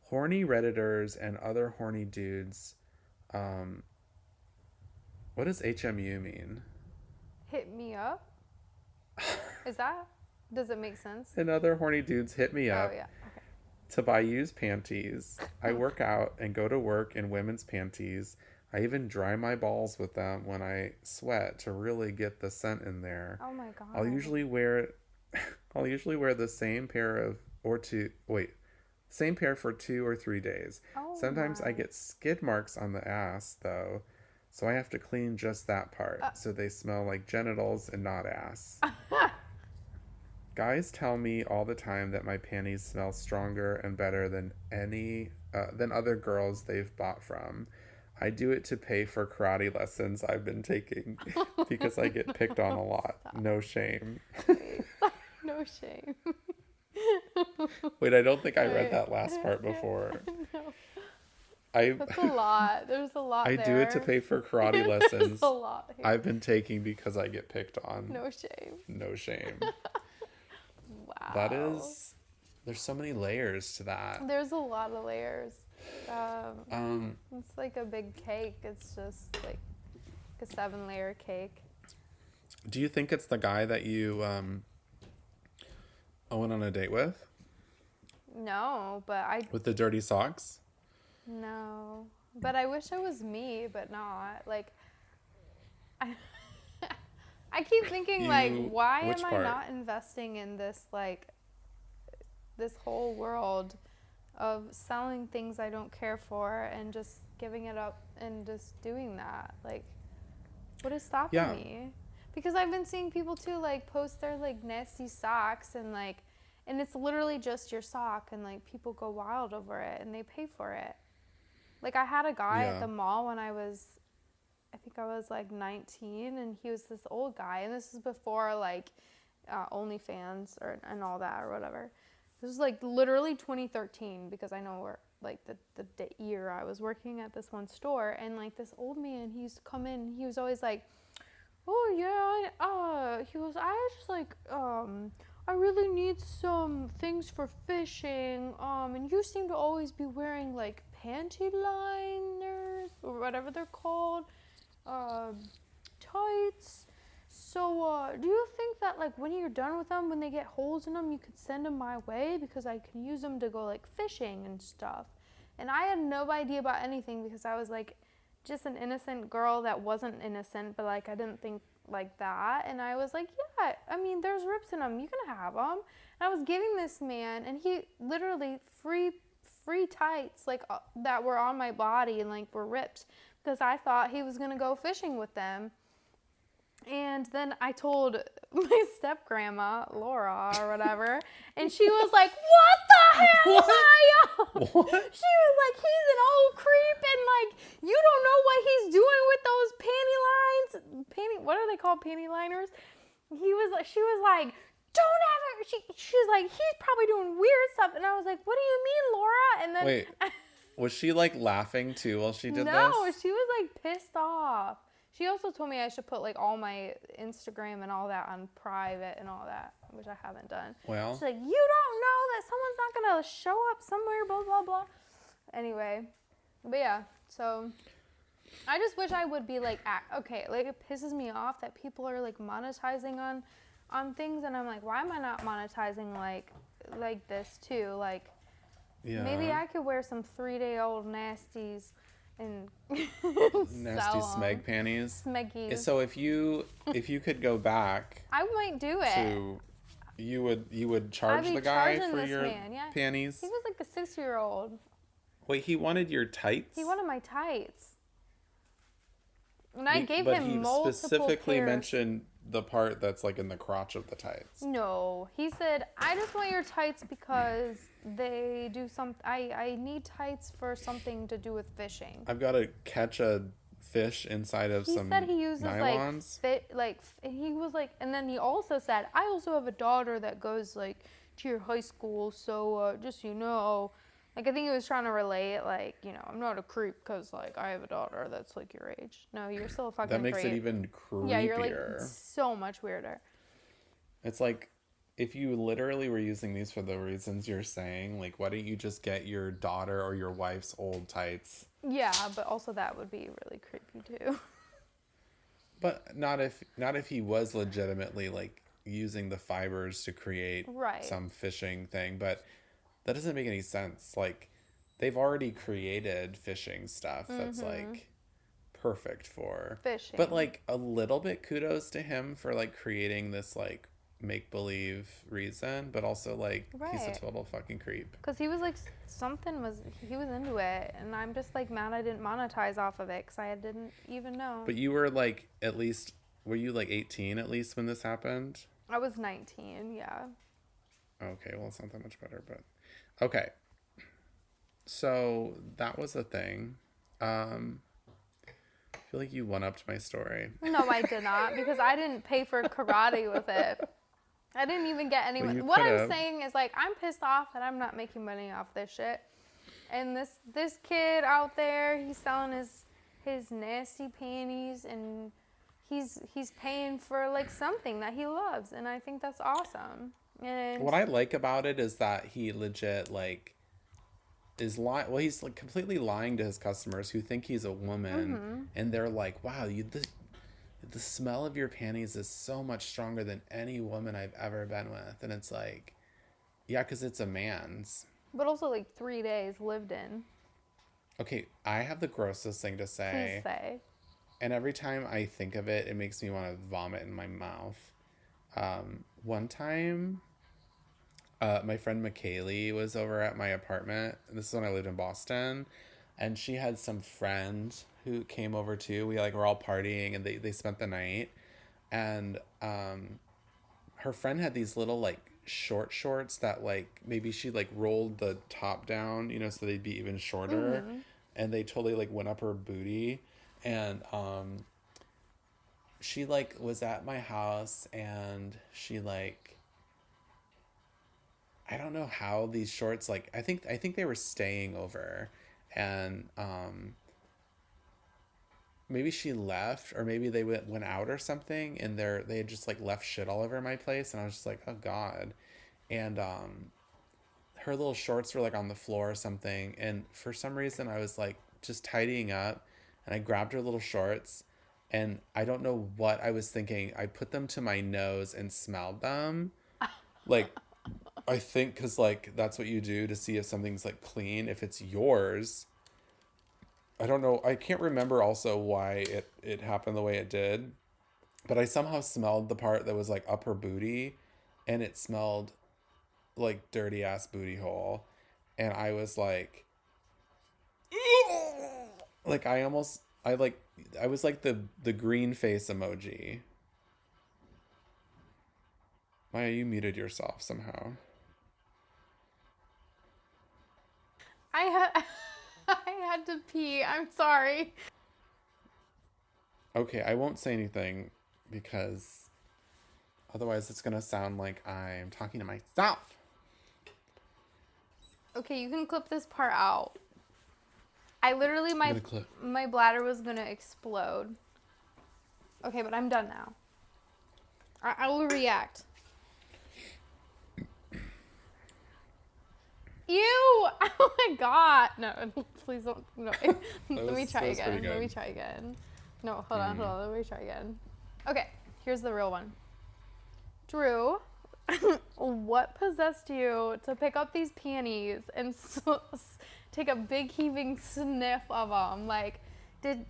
Horny Redditors and other horny dudes. What does HMU mean? Hit me up? Does it make sense? And other horny dudes hit me up. Oh, yeah. Okay. To buy used panties. I work out and go to work in women's panties. I even dry my balls with them when I sweat to really get the scent in there. Oh my god. I'll usually wear the same pair for 2 or 3 days. Oh Sometimes my. I get skid marks on the ass though, so I have to clean just that part so they smell like genitals and not ass. Guys tell me all the time that my panties smell stronger and better than other girls they've bought from. I do it to pay for karate lessons I've been taking because I get picked on a lot. Stop. No shame. No shame. Wait, I don't think I read that last part before. No. That's a lot. There's a lot I there. do it to pay for karate lessons There's a lot here. I've been taking because I get picked on. No shame. No shame. Wow. There's so many layers to that. There's a lot of layers. It's like a big cake. It's just like a 7-layer cake. Do you think it's the guy that you went on a date with? No, but With the dirty socks? No, but I wish it was me, but not. Like, I keep thinking, why am I not investing in this, this whole world of selling things I don't care for and just giving it up and just doing that? Like, what is stopping me? Because I've been seeing people too, post their, nasty socks and, and it's literally just your sock and, people go wild over it and they pay for it. Like, I had a guy at Yeah. the mall when I think I was like 19, and he was this old guy, and this is before like OnlyFans and all that or whatever. This was like literally 2013, because I know where like the year I was working at this one store, and like this old man, he used to come in, and he was always like, oh yeah, he goes, I just like, I really need some things for fishing, and you seem to always be wearing like panty liners or whatever they're called, um, tights. So, do you think that like when you're done with them, when they get holes in them, you could send them my way, because I can use them to go like fishing and stuff? And I had no idea about anything, because I was like just an innocent girl that wasn't innocent, but like I didn't think like that. And I was like, yeah, I mean, there's rips in them. You can have them. And I was giving this man, and he literally free tights like that were on my body and like were ripped, because I thought he was gonna go fishing with them. And then I told my step grandma, Laura or whatever, and she was like, what the hell, What? Maya? What? She was like, he's an old creep, and like, you don't know what he's doing with those panty lines. What are they called? Panty liners? She was like, don't ever, she was like, he's probably doing weird stuff. And I was like, what do you mean, Laura? And then, Wait, was she like laughing too while she did no, this? she was like pissed off. She also told me I should put like all my Instagram and all that on private and all that, which I haven't done. Well, She's like, you don't know that someone's not gonna show up somewhere, blah blah blah. Anyway, but yeah, so I just wish I would be like, okay, like it pisses me off that people are like monetizing on things, and I'm like, why am I not monetizing like this too? Like, yeah. maybe I could wear some 3-day-old nasties and Nasty smeg panties. Smeggies. So if you could go back I might do it. to, you would charge I'd be the guy charging for this your man, yeah. panties? He was like a 6-year-old. Wait, he wanted your tights? He wanted my tights. And I gave but him he multiple specifically pairs. mentioned the part that's like in the crotch of the tights. No, he said, I just want your tights because they do some. I need tights for something to do with fishing. I've got to catch a fish inside of He some said he uses nylons. he was like, and then he also said, I also have a daughter that goes like to your high school, so just so you know. Like, I think he was trying to relate, like, you know, I'm not a creep because, like, I have a daughter that's, like, your age. No, you're still a fucking That makes creep. it even creepier. Yeah, you're, like, so much weirder. It's like, if you literally were using these for the reasons you're saying, like, why don't you just get your daughter or your wife's old tights? Yeah, but also that would be really creepy, too. But not if he was legitimately, like, using the fibers to create some fishing thing, but that doesn't make any sense. Like, they've already created fishing stuff that's like perfect for fishing. But like a little bit kudos to him for like creating this like make believe reason, but also like he's a total fucking creep. Because he was like he was into it, and I'm just like mad I didn't monetize off of it because I didn't even know. But you were like were you like 18 at least when this happened? I was 19, yeah. Okay, well it's not that much better, but okay. So that was a thing. I feel like you one-upped my story. No, I did not, because I didn't pay for karate with it. I didn't even get any money. Well, what I'm saying is, like, I'm pissed off that I'm not making money off this shit. And this kid out there, he's selling his nasty panties, and he's paying for like something that he loves, and I think that's awesome. And what I like about it is that he legit like is lying. Well, he's like completely lying to his customers who think he's a woman, and they're like, "Wow, the smell of your panties is so much stronger than any woman I've ever been with." And it's like, yeah, because it's a man's. But also like 3 days lived in. Okay, I have the grossest thing to say. Please say. And every time I think of it, it makes me want to vomit in my mouth. One time, my friend McKaylee was over at my apartment. This is when I lived in Boston. And she had some friend who came over too. We like were all partying, and they spent the night. And her friend had these little like short shorts that like maybe she like rolled the top down, you know, so they'd be even shorter. and they totally like went up her booty. And she like was at my house, and she like, I don't know how these shorts, like I think they were staying over, and maybe she left, or maybe they went out or something, and they had just like left shit all over my place, and I was just like, oh god. And her little shorts were like on the floor or something, and for some reason I was like just tidying up, and I grabbed her little shorts, and I don't know what I was thinking. I put them to my nose and smelled them. Like, I think because like that's what you do to see if something's like clean, if it's yours. I don't know. I can't remember also why it happened the way it did, but I somehow smelled the part that was like up her booty, and it smelled like dirty ass booty hole, and I was like I was like the green face emoji. Maya, you muted yourself somehow. I had I had to pee. I'm sorry. Okay, I won't say anything because otherwise it's gonna sound like I'm talking to myself. Okay, you can clip this part out. I literally my bladder was gonna explode. Okay, but I'm done now. I will react. Ew! Oh my god! No, please don't. No. Let me try again. Let me try again. No, hold on. Let me try again. Okay, here's the real one. Drew, what possessed you to pick up these panties and take a big heaving sniff of them? Like,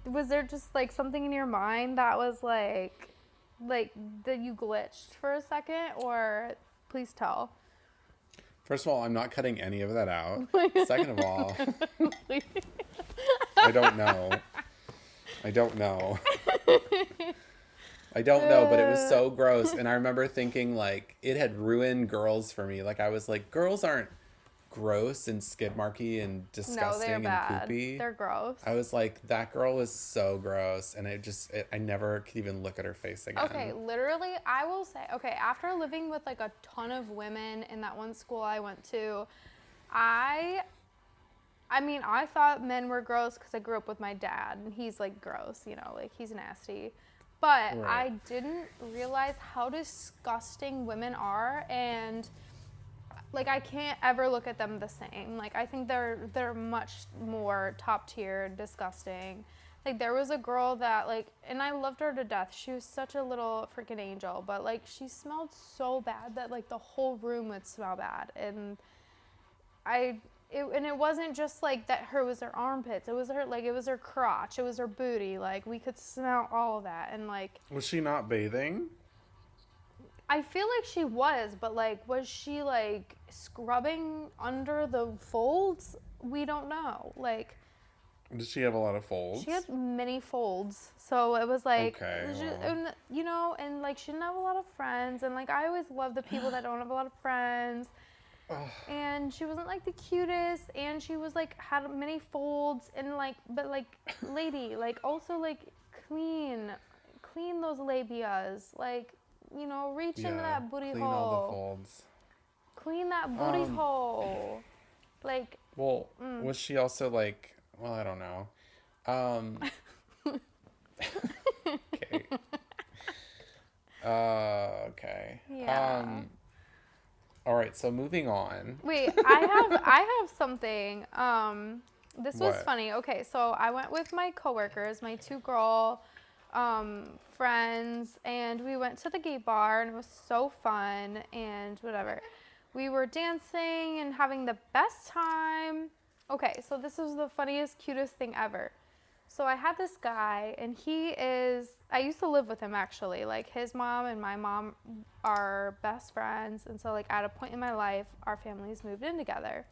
was there just like something in your mind that was like that you glitched for a second, or please tell? First of all, I'm not cutting any of that out. Second of all, I don't know. I don't know, but it was so gross. And I remember thinking like it had ruined girls for me. Like I was like, girls aren't gross and skid marky and disgusting and poopy. They're gross. I was like, that girl was so gross, and I never could even look at her face again. Okay, literally, I will say, okay, after living with like a ton of women in that one school I went to, I mean, I thought men were gross because I grew up with my dad, and he's like gross, you know, like he's nasty. But right. I didn't realize how disgusting women are, and like I can't ever look at them the same. Like I think they're much more top tier disgusting. Like there was a girl that like, and I loved her to death. She was such a little freaking angel, but like she smelled so bad that like the whole room would smell bad. And it wasn't just like that was her armpits. It was her crotch. It was her booty. Like we could smell all of that. And like, was she not bathing? I feel like she was, but like, was she like scrubbing under the folds? We don't know. Like, did she have a lot of folds? She had many folds, so it was like, okay, and, you know, and like she didn't have a lot of friends, and like I always love the people that don't have a lot of friends. And she wasn't like the cutest, and she was like had many folds, and like, but like, lady, like also like clean those labias, like. You know, reach into that booty clean hole. All the folds. Clean that booty hole. Like. Well, was she also like? Well, I don't know. Okay. Okay. Yeah. All right. So moving on. Wait, I have something. This was funny. Okay, so I went with my coworkers, my two girl. Friends, and we went to the gay bar, and it was so fun and whatever. We were dancing and having the best time. Okay, so this was the funniest, cutest thing ever. So I had this guy, and I used to live with him actually. Like his mom and my mom are best friends, and so like at a point in my life, our families moved in together.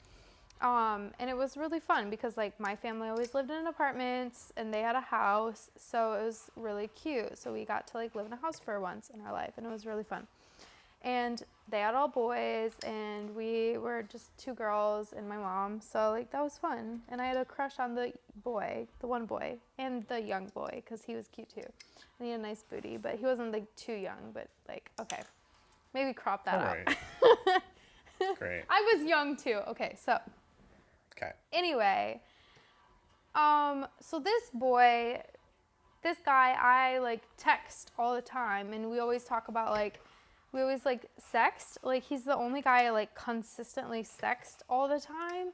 And it was really fun because like my family always lived in apartments and they had a house, so it was really cute. So we got to like live in a house for once in our life, and it was really fun. And they had all boys, and we were just 2 girls and my mom. So, like, that was fun. And I had a crush on the one boy, and the young boy, because he was cute too. And he had a nice booty, but he wasn't, like, too young. But, like, okay. Maybe crop that out. Right. Great. I was young too. Okay, so. Okay. Anyway, so this guy, I, like, text all the time, and we always talk about, like, we always, like, sext. Like, he's the only guy I, like, consistently sext all the time.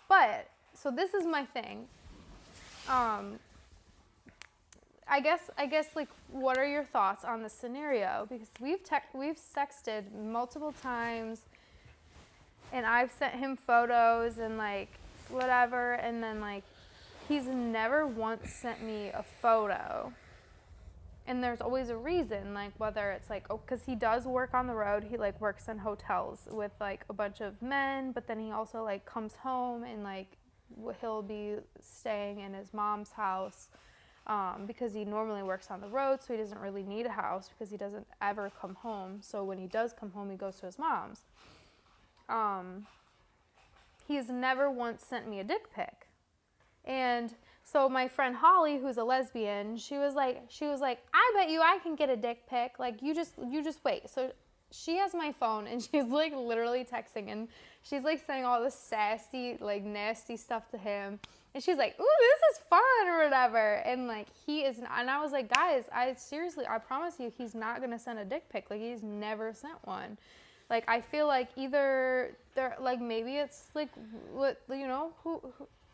But, so this is my thing. I guess, like, what are your thoughts on this scenario? Because we've sexted multiple times, and I've sent him photos and, like, whatever, and then, like, he's never once sent me a photo. And there's always a reason, like, whether it's, like, oh, because he does work on the road. He, like, works in hotels with, like, a bunch of men, but then he also, like, comes home and, like, he'll be staying in his mom's house because he normally works on the road, so he doesn't really need a house because he doesn't ever come home. So when he does come home, he goes to his mom's. He's never once sent me a dick pic. And so my friend Holly, who's a lesbian, she was like, I bet you I can get a dick pic. Like, you just wait. So she has my phone, and she's, like, literally texting, and she's, like, saying all this sassy, like, nasty stuff to him. And she's like, ooh, this is fun or whatever. And, like, he is not. And I was like, guys, I promise you, he's not going to send a dick pic. Like, he's never sent one. Like, I feel like either they're, like, maybe it's, like, what, you know, who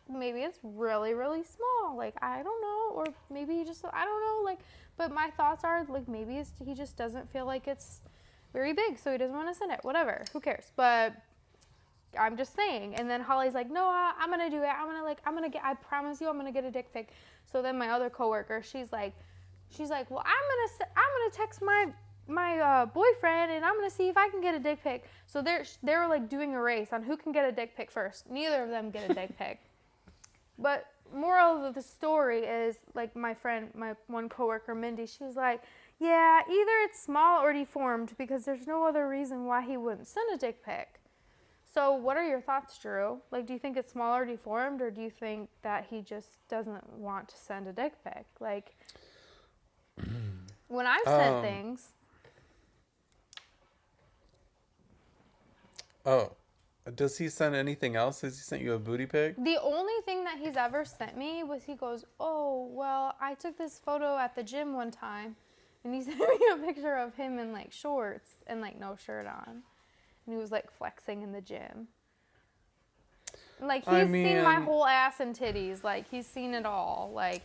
maybe it's really, really small. Like, I don't know. Or maybe he just, I don't know. Like, but my thoughts are, like, maybe he just doesn't feel like it's very big, so he doesn't want to send it. Whatever. Who cares? But I'm just saying. And then Holly's like, no, I'm going to do it. I promise you I'm going to get a dick pic. So then my other coworker, she's like, well, I'm going to text my boyfriend, and I'm going to see if I can get a dick pic. So they're like doing a race on who can get a dick pic first. Neither of them get a dick pic. But moral of the story is, like, my one coworker, Mindy, she's like, yeah, either it's small or deformed, because there's no other reason why he wouldn't send a dick pic. So what are your thoughts, Drew? Like, do you think it's small or deformed, or do you think that he just doesn't want to send a dick pic? Like, when I've sent things... Oh, does he send anything else? Has he sent you a booty pic? The only thing that he's ever sent me was he goes, oh, well, I took this photo at the gym one time, and he sent me a picture of him in, like, shorts and, like, no shirt on. And he was, like, flexing in the gym. Like, he's seen my whole ass and titties. Like, he's seen it all. Like...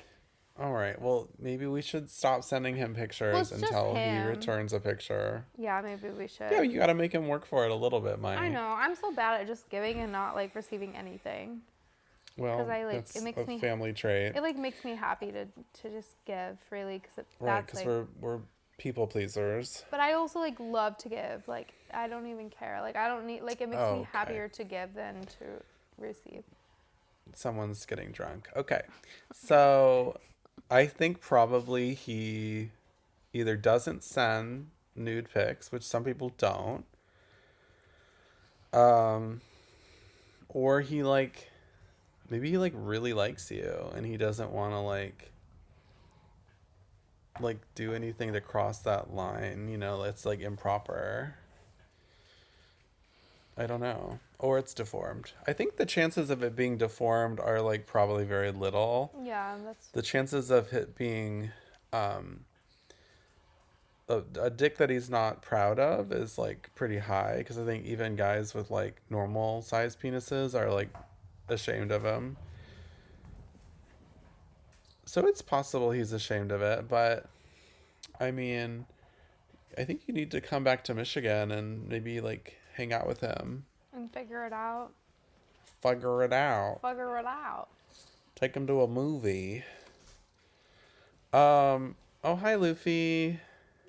All right. Well, maybe we should stop sending him pictures until he returns a picture. Yeah, maybe we should. Yeah, you got to make him work for it a little bit, Mike. I know. I'm so bad at just giving and not, like, receiving anything. Well, that's a family trait. It, like, makes me happy to just give freely, because right, because like, we're people pleasers. But I also, like, love to give. Like, I don't even care. Like, I don't need, like, it makes me happier to give than to receive. Someone's getting drunk. Okay. So I think probably he either doesn't send nude pics, which some people don't, or he, like, maybe he, like, really likes you and he doesn't want to, like do anything to cross that line, you know, it's, like, improper. I don't know. Or it's deformed. I think the chances of it being deformed are, like, probably very little. Yeah, that's... The chances of it being a dick that he's not proud of is, like, pretty high. Because I think even guys with, like, normal sized penises are, like, ashamed of him. So it's possible he's ashamed of it. But, I mean, I think you need to come back to Michigan and maybe, like, hang out with him. And figure it out. Figure it out. Take him to a movie. Oh, hi, Luffy.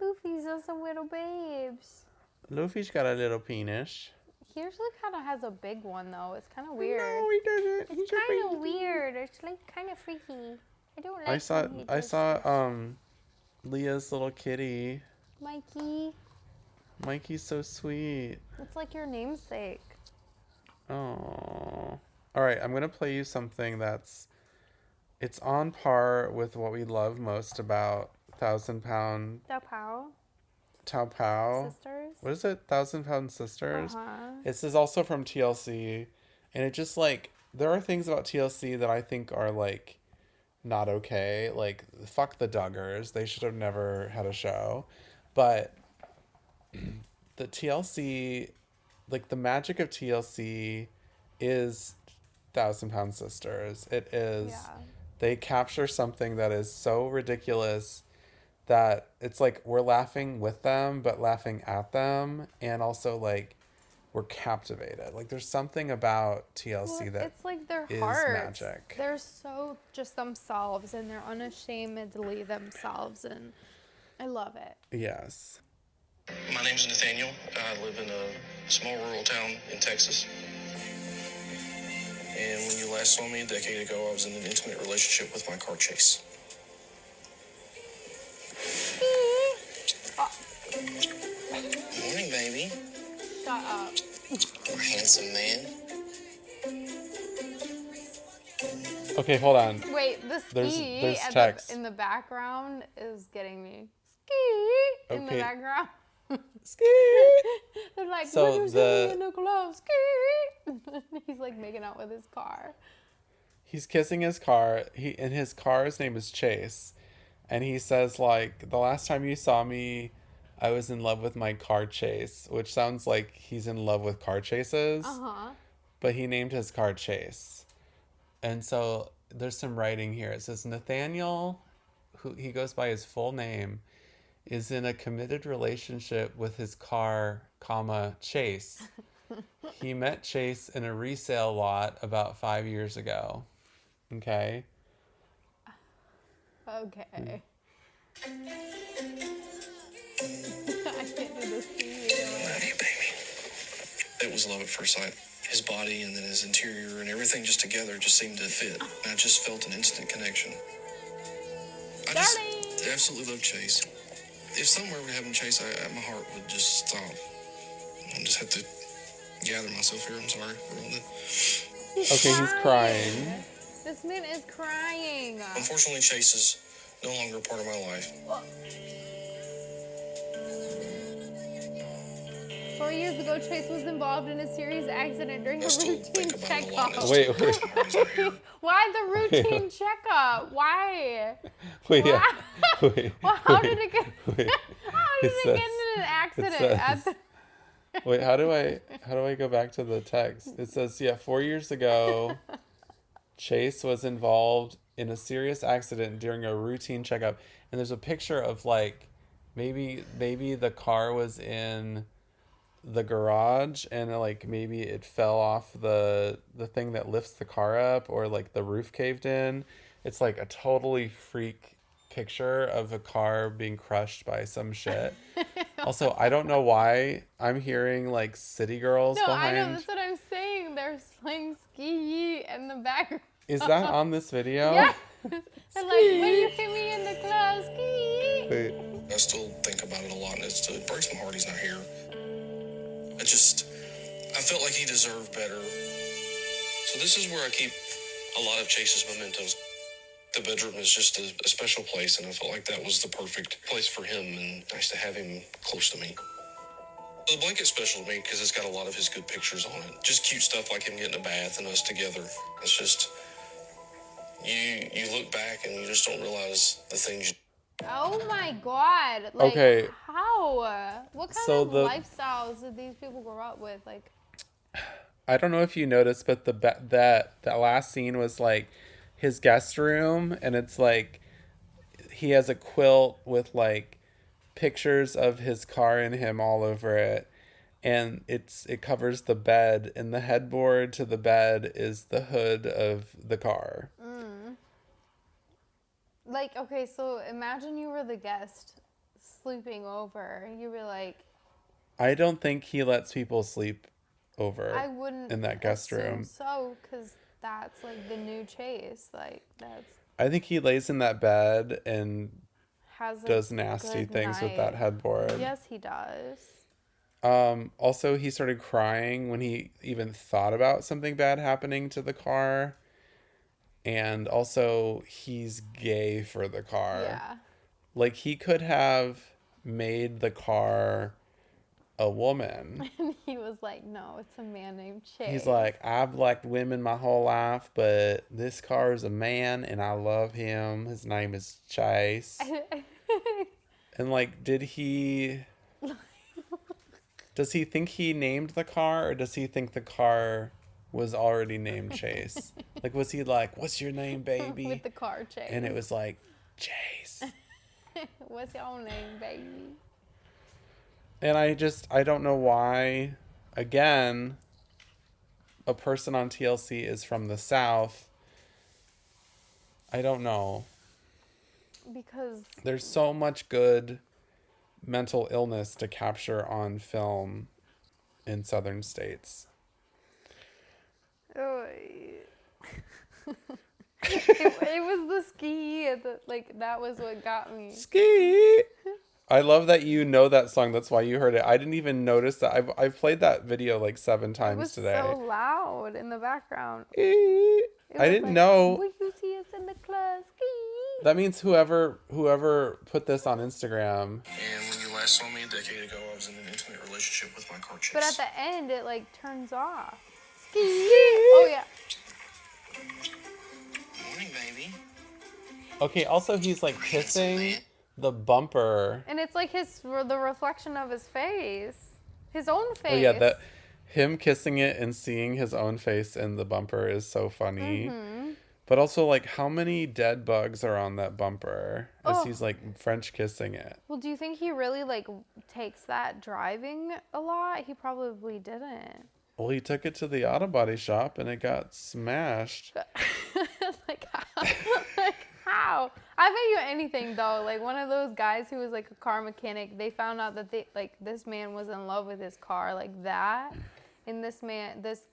Luffy's just some little babes. Luffy's got a little penis. He usually kind of has a big one, though. It's kind of weird. No, he doesn't. It's kind of weird. It's, like, kind of freaky. I don't like I saw Leah's little kitty. Mikey. Mikey's so sweet. It's like your namesake. Oh. All right, I'm going to play you something it's on par with what we love most about 1,000 Pound Dao Pao. Tao Pao. Sisters. What is it? 1,000 Pound Sisters. Uh-huh. This is also from TLC, and it just like there are things about TLC that I think are like not okay. Like fuck the Duggars. They should have never had a show. But the TLC, like the magic of TLC is 1,000 Pound Sisters. It is Yeah. they capture something that is so ridiculous that it's like we're laughing with them but laughing at them, and also like we're captivated. Like there's something about TLC that it's like their is hearts. magic. They're so just themselves, and they're unashamedly themselves, and I love it. Yes. My name's Nathaniel. I live in a small rural town in Texas. And when you last saw me a decade ago, I was in an intimate relationship with my car Chase. Morning, baby. Shut up. Handsome man. Okay, hold on. Wait, the ski There's text. in the background is getting me. Ski in the Okay. background. Ski. They're like, So when you see me in the club, ski. He's like making out with his car. He's kissing his car. And his car's name is Chase. And he says like, the last time you saw me, I was in love with my car Chase, which sounds like he's in love with car chases. Uh-huh. But he named his car Chase. And so there's some writing here. It says Nathaniel, who he goes by his full name, is in a committed relationship with his car, Chase. He met Chase in a resale lot about 5 years ago. Okay. Okay. I can't do this to you. Love you, baby. It was love at first sight. His body and then his interior and everything just together just seemed to fit. And I just felt an instant connection. I just absolutely love Chase. If somewhere we having Chase, my heart would just stop. I just have to gather myself here. I'm sorry for all that. Okay, he's crying. This man is crying. Unfortunately, Chase is no longer a part of my life. 4 years ago, Chase was involved in a serious accident during a I still routine think about it a lot. checkup. Wait. Why the routine checkup? Why? Wait, yeah. Why? Wait. Well, how did it get? Wait. How did it get in an accident? Wait, how do I go back to the text? It says, yeah, 4 years ago, Chase was involved in a serious accident during a routine checkup. And there's a picture of like maybe the car was in the garage and like maybe it fell off the thing that lifts the car up, or like the roof caved in. It's like a totally freak picture of a car being crushed by some shit. Also, I don't know why I'm hearing like City Girls behind. I know, that's what I'm saying. They're playing ski in the background. Is that on this video? Yeah. They're like, when you see me in the club, ski. Wait. I still think about it a lot, and it breaks my heart he's not here. I felt like he deserved better. So this is where I keep a lot of Chase's mementos. The bedroom is just a special place, and I felt like that was the perfect place for him, and nice to have him close to me. The blanket's special to me because it's got a lot of his good pictures on it. Just cute stuff like him getting a bath and us together. It's just, you look back and you just don't realize the things Oh my God. Like, Okay. How? What kind So of the- lifestyles did these people grow up with? Like, I don't know if you noticed, but that last scene was like his guest room, and it's like he has a quilt with like pictures of his car and him all over it, and it covers the bed, and the headboard to the bed is the hood of the car. like, okay, so imagine you were the guest sleeping over. You were like, I don't think he lets people sleep over I wouldn't in that guest assume room. So, because that's like the new Chase. Like, that's I think he lays in that bed and has a does nasty good things with that night. headboard. Yes, he does. Also, he started crying when he even thought about something bad happening to the car. And also, he's gay for the car. Yeah. Like, he could have made the car a woman. And he was like, no, it's a man named Chase. He's like, I've liked women my whole life, but this car is a man and I love him. His name is Chase. And like, does he think he named the car, or does he think the car was already named Chase? Like, was he like, what's your name, baby? With the car, Chase. And it was like, Chase. What's your name, baby? And I don't know why, again, a person on TLC is from the South. I don't know. Because There's so much good mental illness to capture on film in southern states. oh, it was the ski. Like, that was what got me. Ski. I love that you know that song. That's why you heard it. I didn't even notice that. I've played that video like 7 times It was today. so loud in the background. I didn't like, know. Will you see us in the club? Ski. That means whoever put this on Instagram. And when you last saw me a decade ago, I was in an intimate relationship with my car Chase. But at the end, it like turns off. Ski. Oh yeah. Morning, baby. Okay, also he's like kissing the bumper. And it's like the reflection of his face, his own face. Oh yeah, him kissing it and seeing his own face in the bumper is so funny. Mm-hmm. But also, like, how many dead bugs are on that bumper as Oh. he's like French kissing it? Well, do you think he really like takes that driving a lot? He probably didn't. Well, he took it to the auto body shop and it got smashed. Like how? Like how? I bet you anything though. Like one of those guys who was like a car mechanic, they found out that this man was in love with his car like that, and this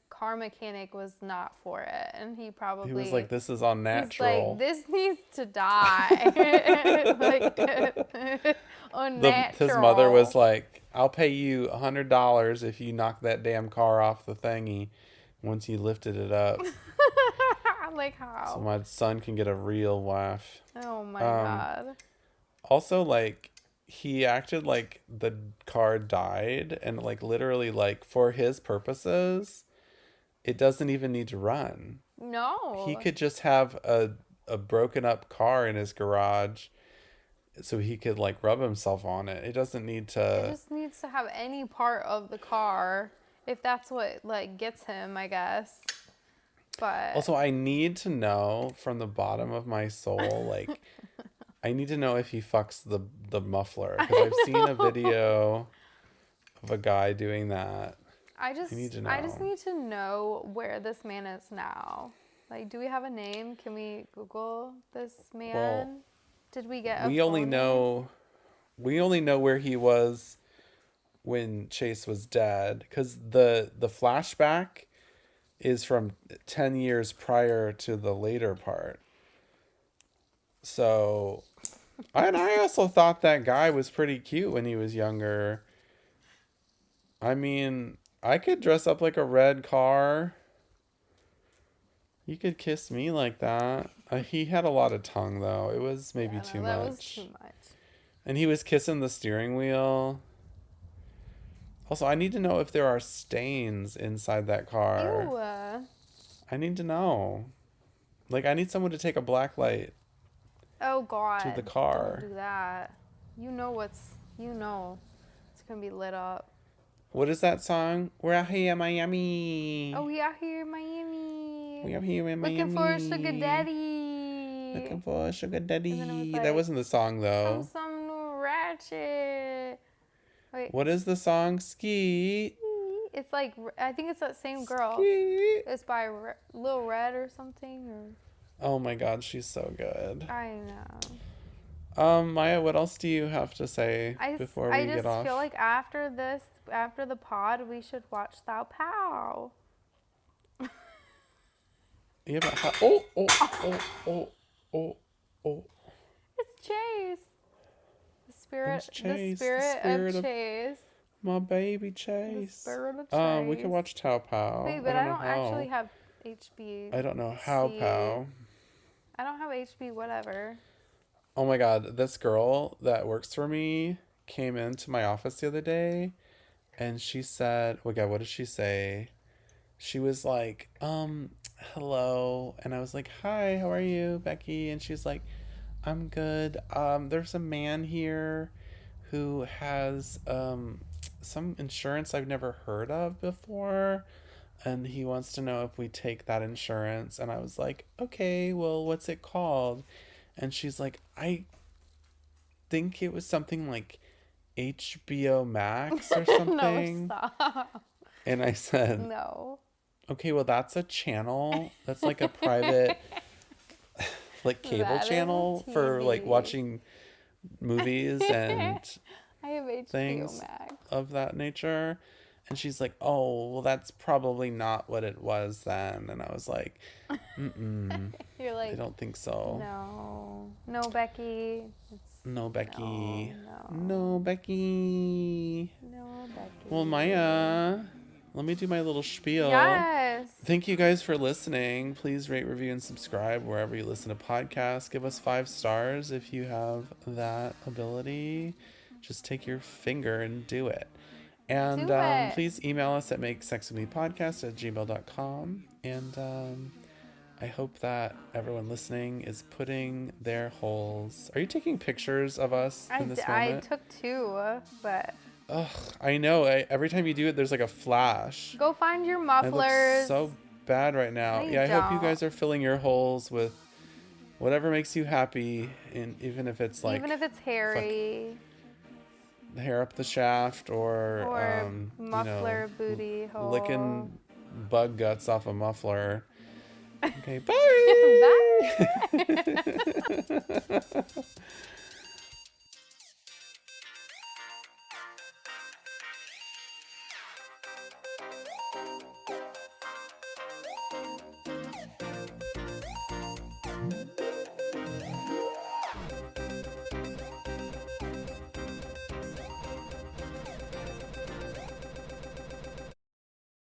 car mechanic was not for it, and he probably He was like, "This is unnatural." He's like, this needs to die. Like unnatural. His mother was like, "I'll pay you $100 if you knock that damn car off the thingy once you lifted it up, like how? so my son can get a real wife." Oh my god. Also, like, he acted like the car died, and like literally, like, for his purposes, it doesn't even need to run. No. He could just have a broken up car in his garage so he could like rub himself on it. It doesn't need to. It just needs to have any part of the car if that's what like gets him, I guess. But Also, I need to know from the bottom of my soul, like, I need to know if he fucks the muffler, because I've seen a video of a guy doing that. I just need to need to know where this man is now. Like, do we have a name? Can we Google this man? Well, Did we get a we only phone know where he was when Chase was dead, because the flashback is from 10 years prior to the later part. So, and I also thought that guy was pretty cute when he was younger. I mean, I could dress up like a red car. You could kiss me like that. He had a lot of tongue, though. It was maybe too much. That was too much. And he was kissing the steering wheel. Also, I need to know if there are stains inside that car. Ew. I need to know. Like, I need someone to take a black light. Oh God. To the car. Don't do that. You know it's gonna be lit up. What is that song? We're out here in Miami. Oh, we out here in Miami. We out here in Miami. Looking for a sugar daddy. Looking for a sugar daddy. And then it was That like, wasn't the song, though. Some new ratchet. Wait. What is the song? Ski. It's like, I think it's that same girl. Ski. It's by Lil Red or something. Oh my God, she's so good. I know. Maya, what else do you have to say before we get off? I just feel like after the pod, we should watch Thou Pow. Yeah, but oh. It's Chase. The spirit It's Chase, of Chase. My baby The Chase. spirit of Chase. We can watch Tao Pao. Wait, but I don't actually have HB. I don't know how Pao. I don't have HB whatever. Oh my god, this girl that works for me came into my office the other day and she said, oh my god, what did she say? She was like, hello. And I was like, hi, how are you, Becky? And she's like, I'm good. There's a man here who has some insurance I've never heard of before, and he wants to know if we take that insurance. And I was like, okay, well, what's it called? And she's like, I think it was something like HBO Max or something. No, stop. And I said, No. okay, well, that's a channel. That's like a private, like, cable That is channel for like TV. watching movies and I have HBO things Max. of that nature. And she's like, oh, well, that's probably not what it was then. And I was like, You're like, I don't think so. no, Becky. No, Becky. No, Becky. no, Becky. Well, Maya, let me do my little spiel. Yes. Thank you guys for listening. Please rate, review, and subscribe wherever you listen to podcasts. Give us 5 stars if you have that ability. Just take your finger and do it. And Do it. please email us at makesexwithmepodcast@gmail.com. And I hope that everyone listening is putting their holes. Are you taking pictures of us in this I moment? took 2, but Ugh, I know. Every time you do it, there's like a flash. go find your It mufflers. looks so bad right now. No, you Yeah, I hope you don't. guys are filling your holes with whatever makes you happy, and even if it's like Even if it's hairy hair up the shaft or muffler booty hole. licking bug guts off a muffler. Okay, bye. Bye.